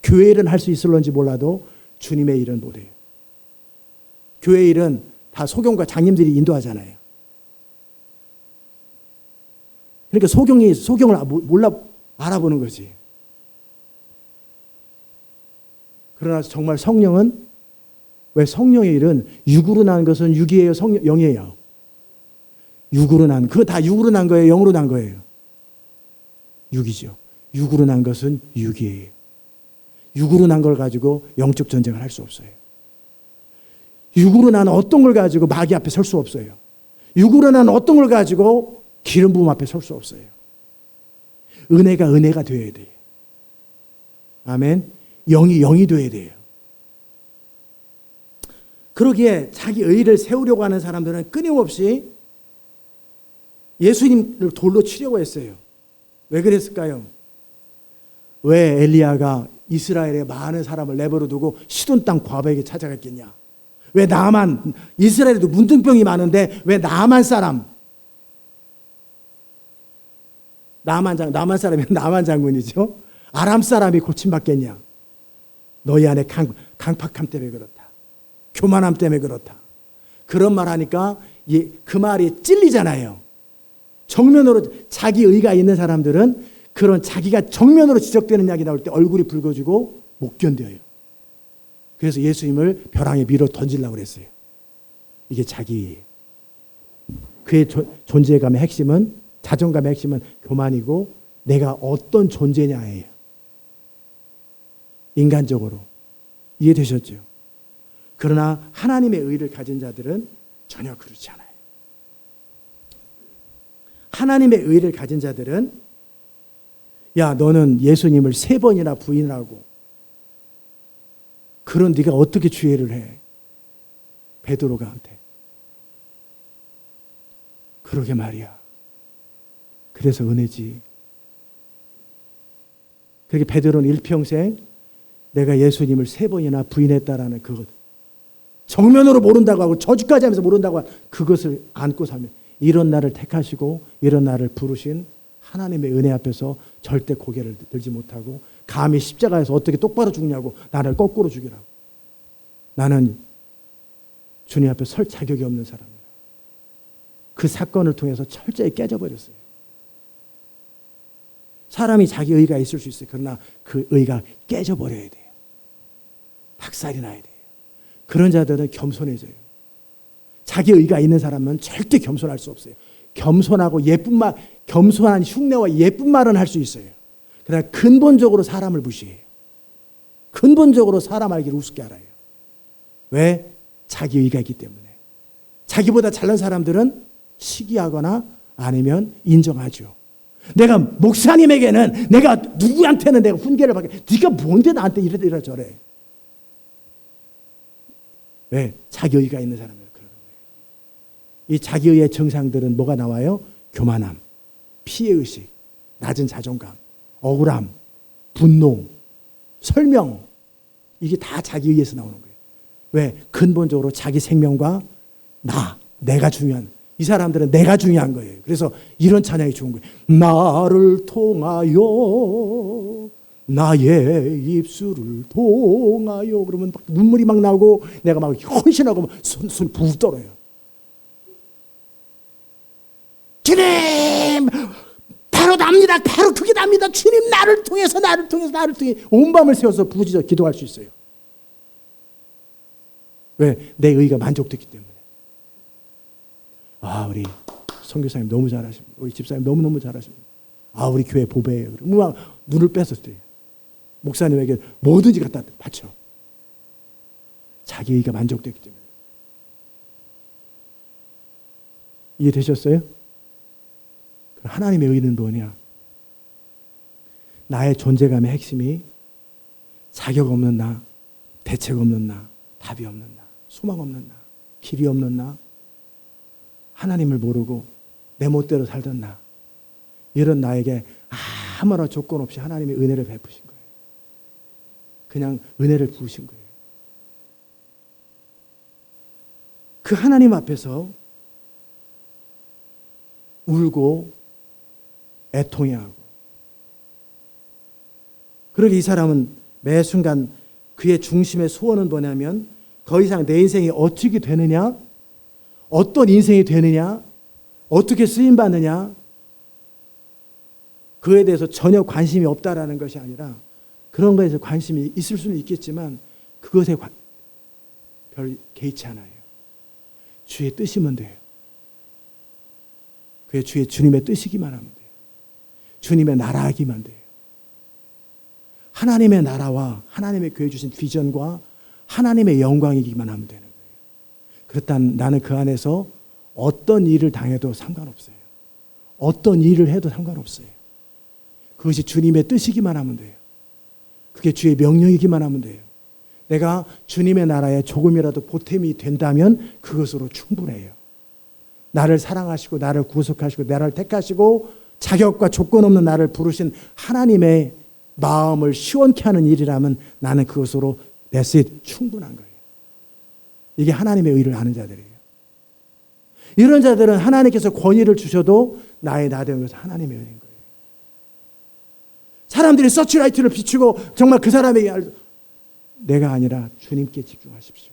교회 일은 할 수 있을런지 몰라도 주님의 일은 못해요. 교회 일은 다 소경과 장님들이 인도하잖아요. 그러니까 소경을 몰라 알아보는 거지. 그러나 정말 성령은, 왜 성령의 일은 육으로 난 것은 육이에요, 영이에요? 육으로 난, 그거 다 육으로 난 거예요, 영으로 난 거예요? 육이죠. 육으로 난 것은 육이에요. 육으로 난 걸 가지고 영적 전쟁을 할 수 없어요. 육으로 난 어떤 걸 가지고 마귀 앞에 설 수 없어요. 육으로 난 어떤 걸 가지고 기름 부음 앞에 설 수 없어요. 은혜가 되어야 돼요. 아멘. 영이 되어야 돼요. 그러기에 자기 의를 세우려고 하는 사람들은 끊임없이 예수님을 돌로 치려고 했어요. 왜 그랬을까요? 왜 엘리야가 이스라엘의 많은 사람을 내버려 두고 시돈 땅 과부에게 찾아갔겠냐? 왜 나만, 이스라엘에도 문둥병이 많은데 왜 나만 사람, 나만 사람이 나만 장군이죠. 아람 사람이 고침받겠냐? 너희 안에 강팍함 때문에 그렇다. 교만함 때문에 그렇다. 그런 말 하니까 그 말이 찔리잖아요. 정면으로 자기 의가 있는 사람들은 그런 자기가 정면으로 지적되는 이야기 나올 때 얼굴이 붉어지고 못 견뎌요. 그래서 예수님을 벼랑에 밀어 던지려고 그랬어요. 이게 자기예요. 그의 존재감의 핵심은, 자존감의 핵심은 교만이고 내가 어떤 존재냐예요. 인간적으로. 이해되셨죠? 그러나 하나님의 의를 가진 자들은 전혀 그렇지 않아요. 하나님의 의를 가진 자들은 야, 너는 예수님을 3번이나 부인하고 그런 네가 어떻게 주의를 해? 베드로가 한테. 그러게 말이야. 그래서 은혜지. 그렇게 베드로는 일평생 내가 예수님을 3번이나 부인했다라는 그것, 정면으로 모른다고 하고 저주까지 하면서 모른다고 하고 그것을 안고 살면, 이런 나를 택하시고 이런 나를 부르신 하나님의 은혜 앞에서 절대 고개를 들지 못하고 감히 십자가에서 어떻게 똑바로 죽냐고 나를 거꾸로 죽이라고. 나는 주님 앞에 설 자격이 없는 사람이야. 그 사건을 통해서 철저히 깨져버렸어요. 사람이 자기 의가 있을 수 있어요. 그러나 그 의가 깨져버려야 돼요. 박살이 나야 돼요. 그런 자들은 겸손해져요. 자기 의가 있는 사람은 절대 겸손할 수 없어요. 겸손하고 예쁜 말, 겸손한 흉내와 예쁜 말은 할 수 있어요. 그러나 근본적으로 사람을 무시해요. 근본적으로 사람 알기를 우습게 알아요. 왜? 자기 의가 있기 때문에. 자기보다 잘난 사람들은 시기하거나 아니면 인정하죠. 내가 목사님에게는, 내가 누구한테는 내가 훈계를 받게, 네가 뭔데 나한테 이래 저래. 왜? 자기 의가 있는 사람은 그러는 거예요. 이 자기 의의 증상들은 뭐가 나와요? 교만함, 피해의식, 낮은 자존감, 억울함, 분노, 설명, 이게 다 자기 의에서 나오는 거예요. 왜? 근본적으로 자기 생명과 내가 중요한, 이 사람들은 내가 중요한 거예요. 그래서 이런 찬양이 좋은 거예요. 나를 통하여 나의 입술을 통하여, 그러면 막 눈물이 막 나오고 내가 막 헌신하고 손 부부 떨어요. 주님, 바로 납니다. 바로 그게 납니다. 주님, 나를 통해서 온 밤을 새워서 부지저 기도할 수 있어요. 왜? 내 의가 만족됐기 때문에. 우리 선교사님 너무 잘하십니다. 우리 집사님 너무너무 잘하십니다. 우리 교회 보배예요. 막 눈을 뺐었대요. 목사님에게 뭐든지 갖다 바쳐. 자기 의가 만족됐기 때문에. 이해되셨어요? 하나님의 의는 뭐냐? 나의 존재감의 핵심이 자격 없는 나, 대책 없는 나, 답이 없는 나, 소망 없는 나, 길이 없는 나, 하나님을 모르고 내 멋대로 살던 나, 이런 나에게 아무런 조건 없이 하나님의 은혜를 베푸신 거예요. 그냥 은혜를 부으신 거예요. 그 하나님 앞에서 울고 애통해하고, 그러기 이 사람은 매 순간 그의 중심의 소원은 뭐냐면, 더 이상 내 인생이 어떻게 되느냐, 어떤 인생이 되느냐, 어떻게 쓰임받느냐, 그에 대해서 전혀 관심이 없다라는 것이 아니라, 그런 것에 대해서 관심이 있을 수는 있겠지만 그것에 별 개의치 않아요. 주의 뜻이면 돼요. 그게 주님의 뜻이기만 하면 돼요. 주님의 나라 하기만 돼요. 하나님의 나라와 하나님의 교회 주신 비전과 하나님의 영광이기만 하면 되는 거예요. 그렇다면 나는 그 안에서 어떤 일을 당해도 상관없어요. 어떤 일을 해도 상관없어요. 그것이 주님의 뜻이기만 하면 돼요. 그게 주의 명령이기만 하면 돼요. 내가 주님의 나라에 조금이라도 보탬이 된다면 그것으로 충분해요. 나를 사랑하시고 나를 구속하시고 나를 택하시고 자격과 조건 없는 나를 부르신 하나님의 마음을 시원케 하는 일이라면 나는 그것으로 that's it, 충분한 거예요. 이게 하나님의 의를 아는 자들이에요. 이런 자들은 하나님께서 권위를 주셔도 나의 나되는 것은 하나님의 의인 거예요. 사람들이 서치라이트를 비추고 정말 그 사람에게 내가 아니라 주님께 집중하십시오.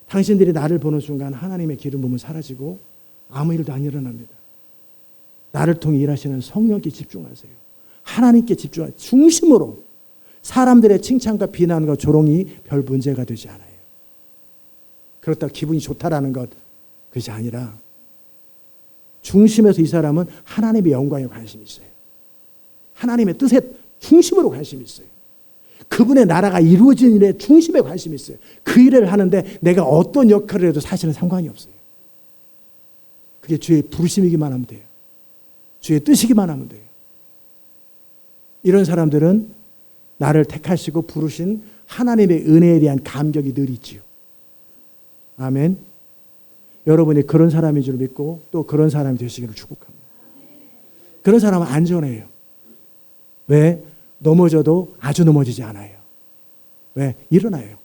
당신들이 나를 보는 순간 하나님의 기름 부음은 사라지고 아무 일도 안 일어납니다. 나를 통해 일하시는 성령께 집중하세요. 하나님께 집중하세요. 중심으로. 사람들의 칭찬과 비난과 조롱이 별 문제가 되지 않아요. 그렇다고 기분이 좋다라는 것, 그것이 아니라 중심에서 이 사람은 하나님의 영광에 관심이 있어요. 하나님의 뜻에 중심으로 관심이 있어요. 그분의 나라가 이루어진 일에 중심에 관심이 있어요. 그 일을 하는데 내가 어떤 역할을 해도 사실은 상관이 없어요. 그게 주의 부르심이기만 하면 돼요. 주의 뜻이기만 하면 돼요. 이런 사람들은 나를 택하시고 부르신 하나님의 은혜에 대한 감격이 늘 있지요. 아멘. 여러분이 그런 사람인 줄 믿고 또 그런 사람이 되시기를 축복합니다. 그런 사람은 안전해요. 왜? 넘어져도 아주 넘어지지 않아요. 왜? 일어나요.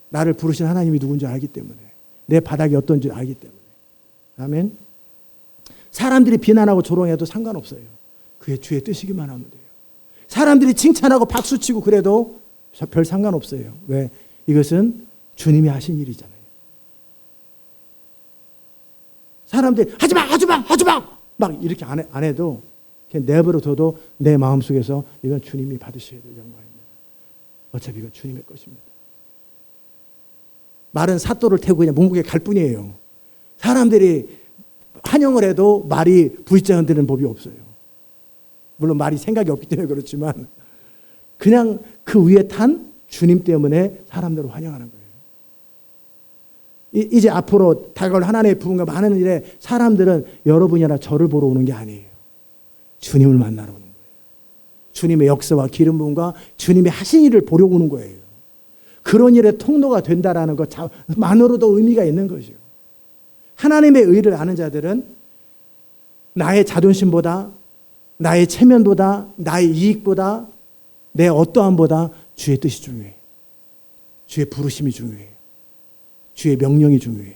나를 부르신 하나님이 누군지 알기 때문에, 내 바닥이 어떤지 알기 때문에. 아멘. 사람들이 비난하고 조롱해도 상관없어요. 그게 주의 뜻이기만 하면 돼요. 사람들이 칭찬하고 박수치고 그래도 별 상관없어요. 왜? 이것은 주님이 하신 일이잖아요. 사람들이 하지마 막 이렇게 안 해도 그냥 내버려둬도 내 마음속에서 이건 주님이 받으셔야 될 영광입니다. 어차피 이건 주님의 것입니다. 말은 삿도를 태우고 그냥 문국에 갈 뿐이에요. 사람들이 환영을 해도 말이 V자 흔드는 법이 없어요. 물론 말이 생각이 없기 때문에 그렇지만 그냥 그 위에 탄 주님 때문에 사람들을 환영하는 거예요. 이제 앞으로 다가올 하나님의 부흥과 많은 일에 사람들은 여러분이나 저를 보러 오는 게 아니에요. 주님을 만나러 오는 거예요. 주님의 역사와 기름 부음과 주님이 하신 일을 보려 오는 거예요. 그런 일의 통로가 된다라는 것만으로도 의미가 있는 거죠. 하나님의 의를 아는 자들은 나의 자존심보다, 나의 체면보다, 나의 이익보다, 내 어떠함보다 주의 뜻이 중요해요. 주의 부르심이 중요해요. 주의 명령이 중요해요.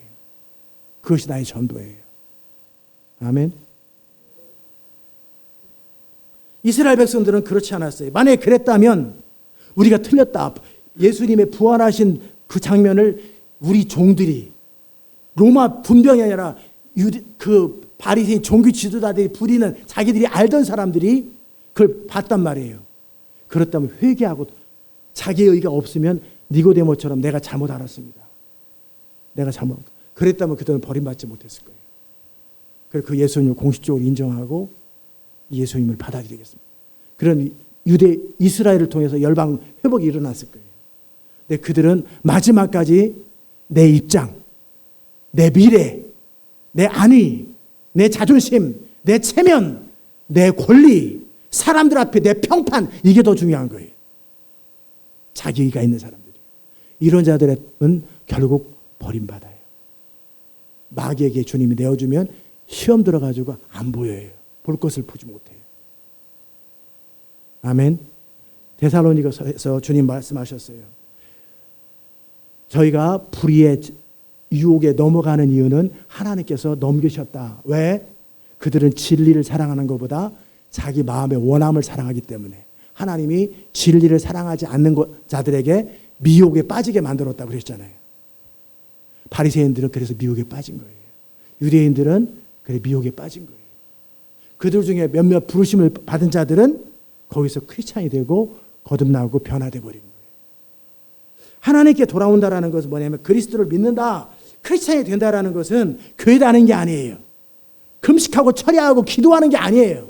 그것이 나의 전도예요. 아멘. 이스라엘 백성들은 그렇지 않았어요. 만약에 그랬다면 우리가 틀렸다. 예수님의 부활하신 그 장면을 우리 종들이, 로마 분병이 아니라 그 바리새인 종교 지도자들이 부리는, 자기들이 알던 사람들이 그걸 봤단 말이에요. 그렇다면 회개하고, 자기의 의가 없으면 니고데모처럼 내가 잘못 알았습니다. 내가 잘못. 그랬다면 그들은 버림받지 못했을 거예요. 그래서 그 예수님을 공식적으로 인정하고 예수님을 받아들이겠습니다. 그런 유대 이스라엘을 통해서 열방 회복이 일어났을 거예요. 근데 그들은 마지막까지 내 입장, 내 미래, 내 안위, 내 자존심, 내 체면, 내 권리, 사람들 앞에 내 평판, 이게 더 중요한 거예요. 자기 의가 있는 사람들이. 이런 자들은 결국 버림받아요. 마귀에게 주님이 내어주면 시험 들어가지고 안 보여요. 볼 것을 보지 못해요. 아멘. 데살로니가서 주님 말씀하셨어요. 저희가 불의의 유혹에 넘어가는 이유는 하나님께서 넘기셨다. 왜? 그들은 진리를 사랑하는 것보다 자기 마음의 원함을 사랑하기 때문에 하나님이 진리를 사랑하지 않는 자들에게 미혹에 빠지게 만들었다고 그랬잖아요. 바리새인들은 그래서 미혹에 빠진 거예요. 유대인들은 그래 미혹에 빠진 거예요. 그들 중에 몇몇 부르심을 받은 자들은 거기서 크리스찬이 되고 거듭나고 변화돼 버린 거예요. 하나님께 돌아온다라는 것은 뭐냐면 그리스도를 믿는다, 크리스찬이 된다라는 것은 교회 다니는 게 아니에요. 금식하고 철야하고 기도하는 게 아니에요.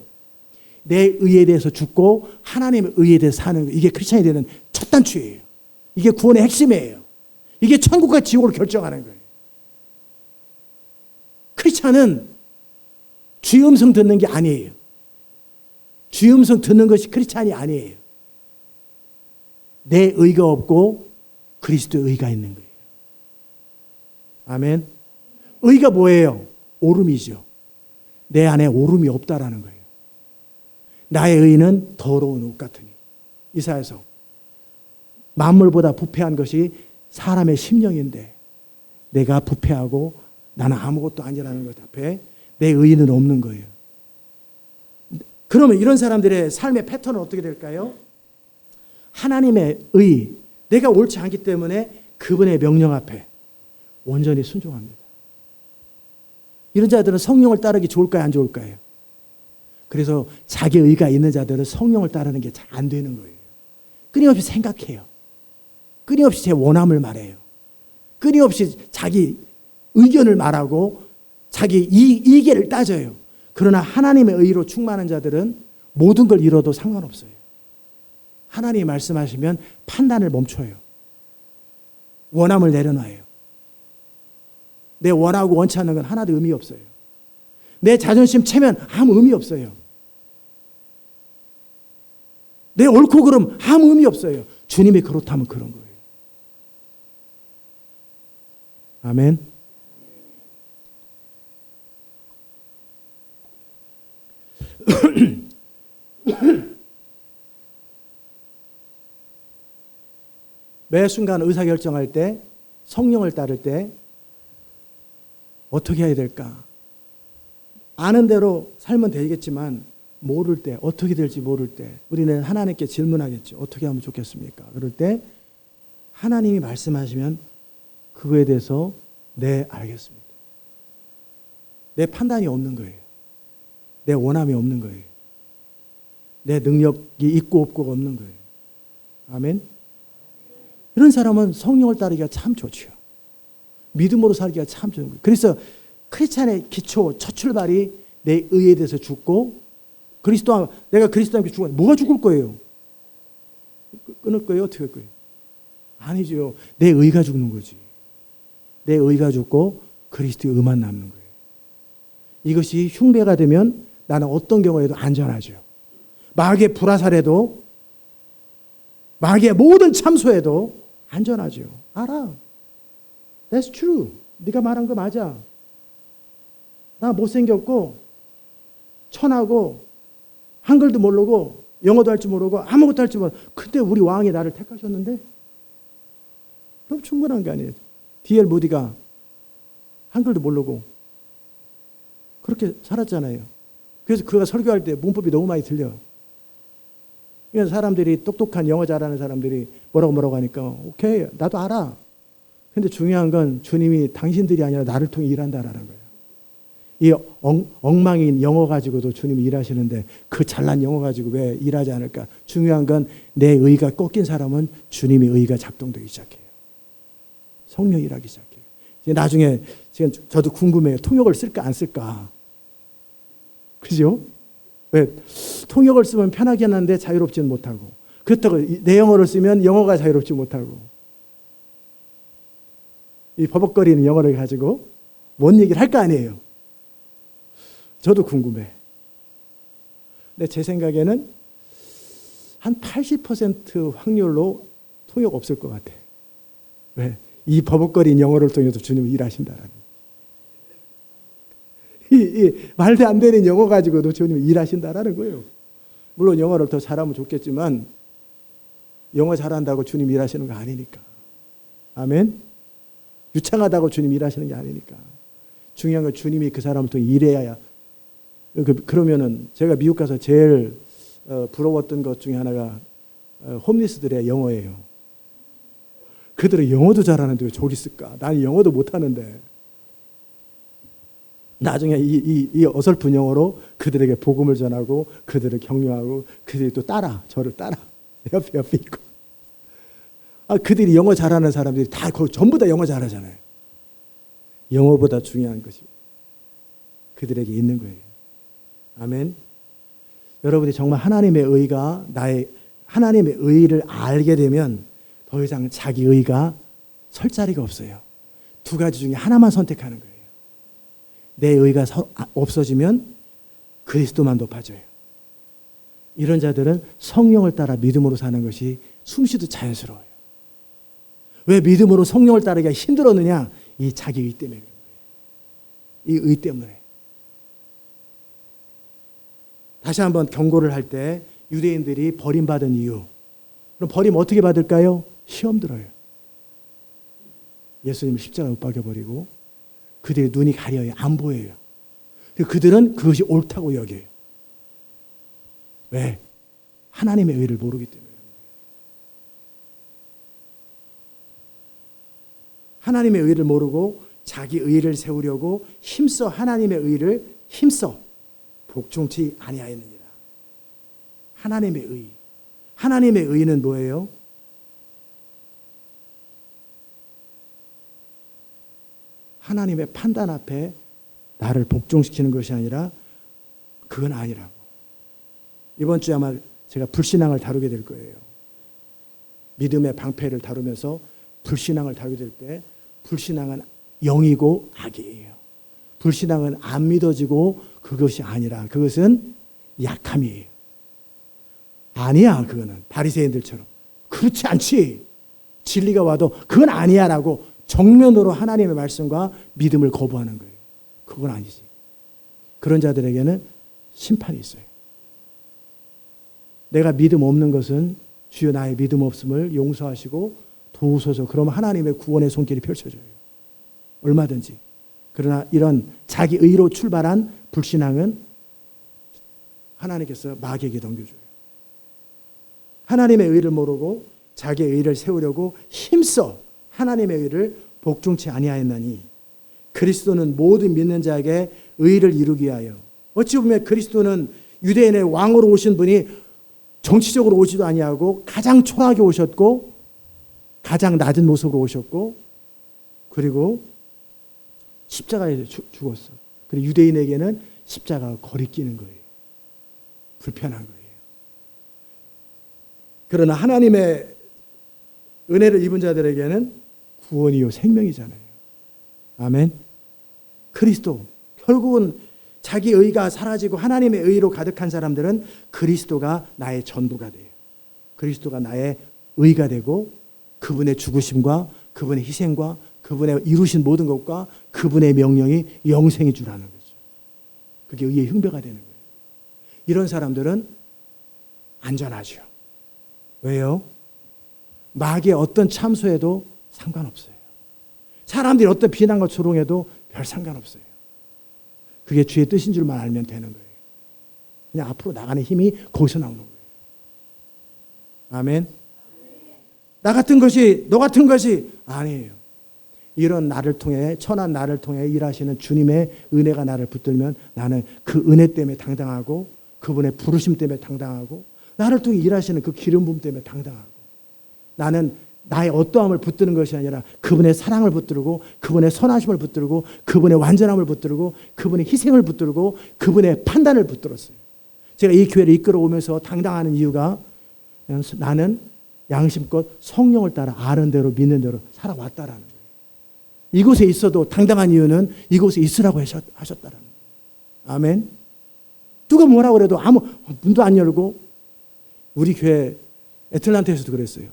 내 의에 대해서 죽고 하나님의 의에 대해서 사는 거, 이게 크리스찬이 되는 첫 단추예요. 이게 구원의 핵심이에요. 이게 천국과 지옥을 결정하는 거예요. 크리스찬은 주의 음성 듣는 게 아니에요. 주의 음성 듣는 것이 크리스찬이 아니에요. 내 의가 없고 그리스도의 의가 있는 거예요. 아멘. 의가 뭐예요? 오름이죠. 내 안에 오름이 없다라는 거예요. 나의 의는 더러운 옷 같으니. 이사야서 만물보다 부패한 것이 사람의 심령인데 내가 부패하고 나는 아무것도 아니라는 것 앞에 내 의는 없는 거예요. 그러면 이런 사람들의 삶의 패턴은 어떻게 될까요? 하나님의 의, 내가 옳지 않기 때문에 그분의 명령 앞에 온전히 순종합니다. 이런 자들은 성령을 따르기 좋을까요? 안 좋을까요? 그래서 자기 의가 있는 자들은 성령을 따르는 게 잘 안 되는 거예요. 끊임없이 생각해요. 끊임없이 제 원함을 말해요. 끊임없이 자기 의견을 말하고 자기 이익을 따져요. 그러나 하나님의 의로 충만한 자들은 모든 걸 잃어도 상관없어요. 하나님이 말씀하시면 판단을 멈춰요. 원함을 내려놔요. 내 원하고 원치 않는 건 하나도 의미 없어요. 내 자존심 체면 아무 의미 없어요. 내 옳고 그름 아무 의미 없어요. 주님이 그렇다면 그런 거예요. 아멘. 매 순간 의사결정할 때, 성령을 따를 때 어떻게 해야 될까? 아는 대로 살면 되겠지만 모를 때, 어떻게 될지 모를 때 우리는 하나님께 질문하겠죠. 어떻게 하면 좋겠습니까? 그럴 때 하나님이 말씀하시면 그거에 대해서 네, 알겠습니다. 내 판단이 없는 거예요. 내 원함이 없는 거예요. 내 능력이 있고 없고가 없는 거예요. 아멘. 이런 사람은 성령을 따르기가 참 좋죠. 믿음으로 살기가 참 좋은 거예요. 그래서 크리스찬의 기초, 첫 출발이 내 의에 대해서 죽고, 내가 그리스도 함께 죽으면 뭐가 죽을 거예요? 끊을 거예요? 어떻게 할 거예요? 아니죠. 내 의가 죽는 거지. 내 의가 죽고 그리스도의 의만 남는 거예요. 이것이 흉배가 되면 나는 어떤 경우에도 안전하죠. 마귀의 불화살에도, 마귀의 모든 참소에도 안전하죠. 알아. That's true. 네가 말한 거 맞아. 나 못생겼고 천하고 한글도 모르고 영어도 할 줄 모르고 아무것도 할 줄 모르고 근데 우리 왕이 나를 택하셨는데 그럼 충분한 게 아니에요. D.L. 무디가 한글도 모르고 그렇게 살았잖아요. 그래서 그가 설교할 때 문법이 너무 많이 틀려. 그러니까 사람들이 똑똑한 영어 잘하는 사람들이 뭐라고 하니까 오케이 나도 알아. 근데 중요한 건 주님이 당신들이 아니라 나를 통해 일한다라는 거예요. 이 엉망인 영어 가지고도 주님이 일하시는데 그 잘난 영어 가지고 왜 일하지 않을까? 중요한 건 내 의가 꺾인 사람은 주님의 의가 작동되기 시작해요. 성령이 일하기 시작해요. 이제 나중에 지금 저도 궁금해요. 통역을 쓸까 안 쓸까? 그죠? 왜? 통역을 쓰면 편하긴 한데 자유롭지는 못하고 그렇다고 내 영어를 쓰면 영어가 자유롭지 못하고 이 버벅거리는 영어를 가지고 뭔 얘기를 할 거 아니에요. 저도 궁금해. 근데 제 생각에는 한 80% 확률로 통역 없을 것 같아. 왜? 이 버벅거린 영어를 통해서 주님이 일하신다라는. 이 말도 안 되는 영어 가지고도 주님이 일하신다라는 거예요. 물론 영어를 더 잘하면 좋겠지만 영어 잘한다고 주님 일하시는 거 아니니까. 아멘? 유창하다고 주님 일하시는 게 아니니까. 중요한 건 주님이 그 사람을 통해 일해야. 그러면은 제가 미국 가서 제일 부러웠던 것 중에 하나가 홈리스들의 영어예요. 그들은 영어도 잘하는데 왜 저기 있을까? 나는 영어도 못하는데. 나중에 이 어설픈 영어로 그들에게 복음을 전하고 그들을 격려하고 그들이 또 저를 따라 옆에 있고. 그들이 영어 잘하는 사람들이 다 전부 다 영어 잘하잖아요. 영어보다 중요한 것이 그들에게 있는 거예요. 아멘. 여러분이 정말 하나님의 하나님의 의를 알게 되면 더 이상 자기 의가 설 자리가 없어요. 두 가지 중에 하나만 선택하는 거예요. 내 의가 없어지면 그리스도만 높아져요. 이런 자들은 성령을 따라 믿음으로 사는 것이 숨쉬도 자연스러워요. 왜 믿음으로 성령을 따르기가 힘들었느냐? 이 자기 의 때문에 그런 거예요. 이 의 때문에. 다시 한번 경고를 할 때 유대인들이 버림받은 이유. 그럼 버림 어떻게 받을까요? 시험 들어요. 예수님을 십자가에 못 박여버리고 그들의 눈이 가려요. 안 보여요. 그들은 그것이 옳다고 여겨요. 왜? 하나님의 의를 모르기 때문에. 하나님의 의를 모르고 자기 의를 세우려고 힘써 하나님의 의를 힘써 복종치 아니하였느니라. 하나님의 의. 하나님의 의는 뭐예요? 하나님의 판단 앞에 나를 복종시키는 것이 아니라 그건 아니라고. 이번 주에 아마 제가 불신앙을 다루게 될 거예요. 믿음의 방패를 다루면서 불신앙을 다루게 될 때 불신앙은 영이고 악이에요. 불신앙은 안 믿어지고 그것이 아니라 그것은 약함이에요. 아니야 그거는 바리새인들처럼. 그렇지 않지. 진리가 와도 그건 아니야 라고 정면으로 하나님의 말씀과 믿음을 거부하는 거예요. 그건 아니지. 그런 자들에게는 심판이 있어요. 내가 믿음 없는 것은 주여 나의 믿음 없음을 용서하시고 도우소서. 그러면 하나님의 구원의 손길이 펼쳐져요. 얼마든지. 그러나 이런 자기 의로 출발한 불신앙은 하나님께서 마귀에게 넘겨줘요. 하나님의 의를 모르고 자기의 의를 세우려고 힘써 하나님의 의를 복종치 아니하였나니 그리스도는 모든 믿는 자에게 의를 이루기 위하여. 어찌 보면 그리스도는 유대인의 왕으로 오신 분이 정치적으로 오지도 아니하고 가장 초라하게 오셨고 가장 낮은 모습으로 오셨고 그리고 십자가에 죽었어. 그리고 유대인에게는 십자가가 거리끼는 거예요. 불편한 거예요. 그러나 하나님의 은혜를 입은 자들에게는 구원이요 생명이잖아요. 아멘. 그리스도. 결국은 자기 의가 사라지고 하나님의 의로 가득한 사람들은 그리스도가 나의 전부가 돼요. 그리스도가 나의 의가 되고 그분의 죽으심과 그분의 희생과 그분의 이루신 모든 것과 그분의 명령이 영생이 주라는 거죠. 그게 의의 흉배가 되는 거예요. 이런 사람들은 안전하죠. 왜요? 마귀의 어떤 참소에도 상관없어요. 사람들이 어떤 비난과 조롱해도 별 상관없어요. 그게 주의 뜻인 줄만 알면 되는 거예요. 그냥 앞으로 나가는 힘이 거기서 나오는 거예요. 아멘. 나 같은 것이, 너 같은 것이 아니에요. 이런 나를 통해, 천한 나를 통해 일하시는 주님의 은혜가 나를 붙들면 나는 그 은혜 때문에 당당하고, 그분의 부르심 때문에 당당하고, 나를 통해 일하시는 그 기름 부음 때문에 당당하고, 나는 나의 어떠함을 붙드는 것이 아니라 그분의 사랑을 붙들고, 그분의 선하심을 붙들고, 그분의 완전함을 붙들고, 그분의 희생을 붙들고, 그분의 판단을 붙들었어요. 제가 이 교회를 이끌어오면서 당당하는 이유가 나는 양심껏 성령을 따라 아는 대로 믿는 대로 살아왔다라는 거예요. 이곳에 있어도 당당한 이유는 이곳에 있으라고 하셨다라는 거예요. 아멘. 누가 뭐라고 그래도 아무 문도 안 열고, 우리 교회 애틀란타에서도 그랬어요.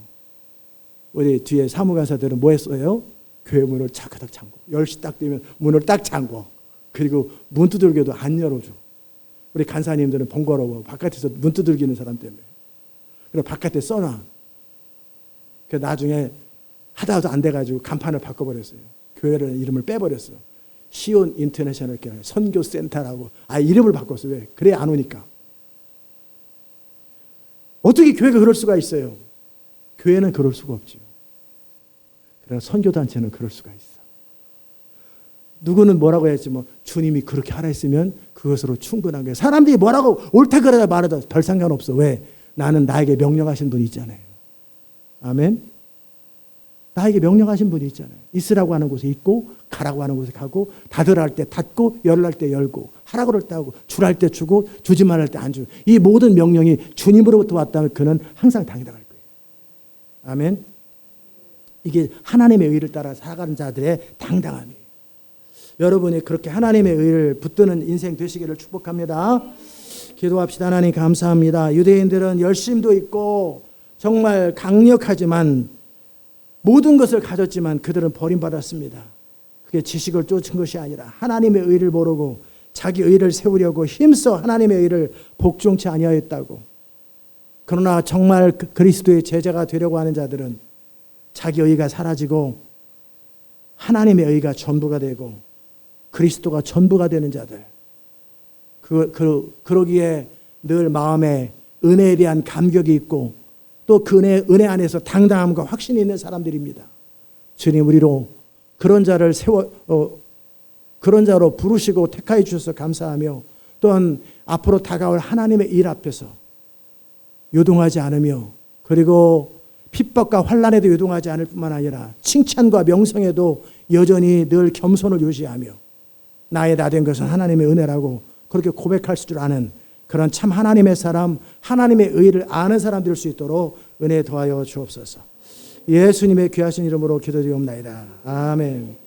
우리 뒤에 사무관사들은 뭐 했어요? 교회 문을 차가닥 잠고, 10시 딱 되면 문을 딱 잠고, 그리고 문 두들겨도 안 열어줘. 우리 간사님들은 번거로워. 바깥에서 문 두들기는 사람 때문에. 그리고 바깥에 써놔. 그 나중에 하다도 안 돼가지고 간판을 바꿔버렸어요. 교회를 이름을 빼버렸어. 시온 인터내셔널 교회 선교센터라고 이름을 바꿨어. 왜? 그래 안 오니까. 어떻게 교회가 그럴 수가 있어요? 교회는 그럴 수가 없지요. 그러나 선교단체는 그럴 수가 있어. 누구는 뭐라고 했지, 뭐 주님이 그렇게 하라 했으면 그것으로 충분한 거예요. 사람들이 뭐라고 옳다 그러다 말하다 별 상관없어. 왜? 나는 나에게 명령하신 분이 있잖아요. 아멘. 나에게 명령하신 분이 있잖아요. 있으라고 하는 곳에 있고, 가라고 하는 곳에 가고, 닫으라 할 때 닫고, 열라 할 때 열고, 하라 그럴 때 하고, 주라 할 때 주고, 주지 말라 할 때 안 주고, 이 모든 명령이 주님으로부터 왔다면 그는 항상 당당할 거예요. 아멘. 이게 하나님의 의를 따라 살아가는 자들의 당당함이에요. 여러분이 그렇게 하나님의 의를 붙드는 인생 되시기를 축복합니다. 기도합시다. 하나님 감사합니다. 유대인들은 열심도 있고 정말 강력하지만 모든 것을 가졌지만 그들은 버림받았습니다. 그게 지식을 쫓은 것이 아니라 하나님의 의를 모르고 자기 의를 세우려고 힘써 하나님의 의를 복종치 아니하였다고. 그러나 정말 그리스도의 제자가 되려고 하는 자들은 자기 의가 사라지고 하나님의 의가 전부가 되고 그리스도가 전부가 되는 자들. 그러기에 늘 마음에 은혜에 대한 감격이 있고 또 그 은혜 안에서 당당함과 확신이 있는 사람들입니다. 주님, 우리로 그런 자를 그런 자로 부르시고 택하여 주셔서 감사하며 또한 앞으로 다가올 하나님의 일 앞에서 요동하지 않으며 그리고 핍박과 환난에도 요동하지 않을 뿐만 아니라 칭찬과 명성에도 여전히 늘 겸손을 유지하며 나의 나 된 것은 하나님의 은혜라고 그렇게 고백할 줄 아는 그런 참 하나님의 사람, 하나님의 의를 아는 사람 될 수 있도록 은혜 더하여 주옵소서. 예수님의 귀하신 이름으로 기도드리옵나이다. 아멘.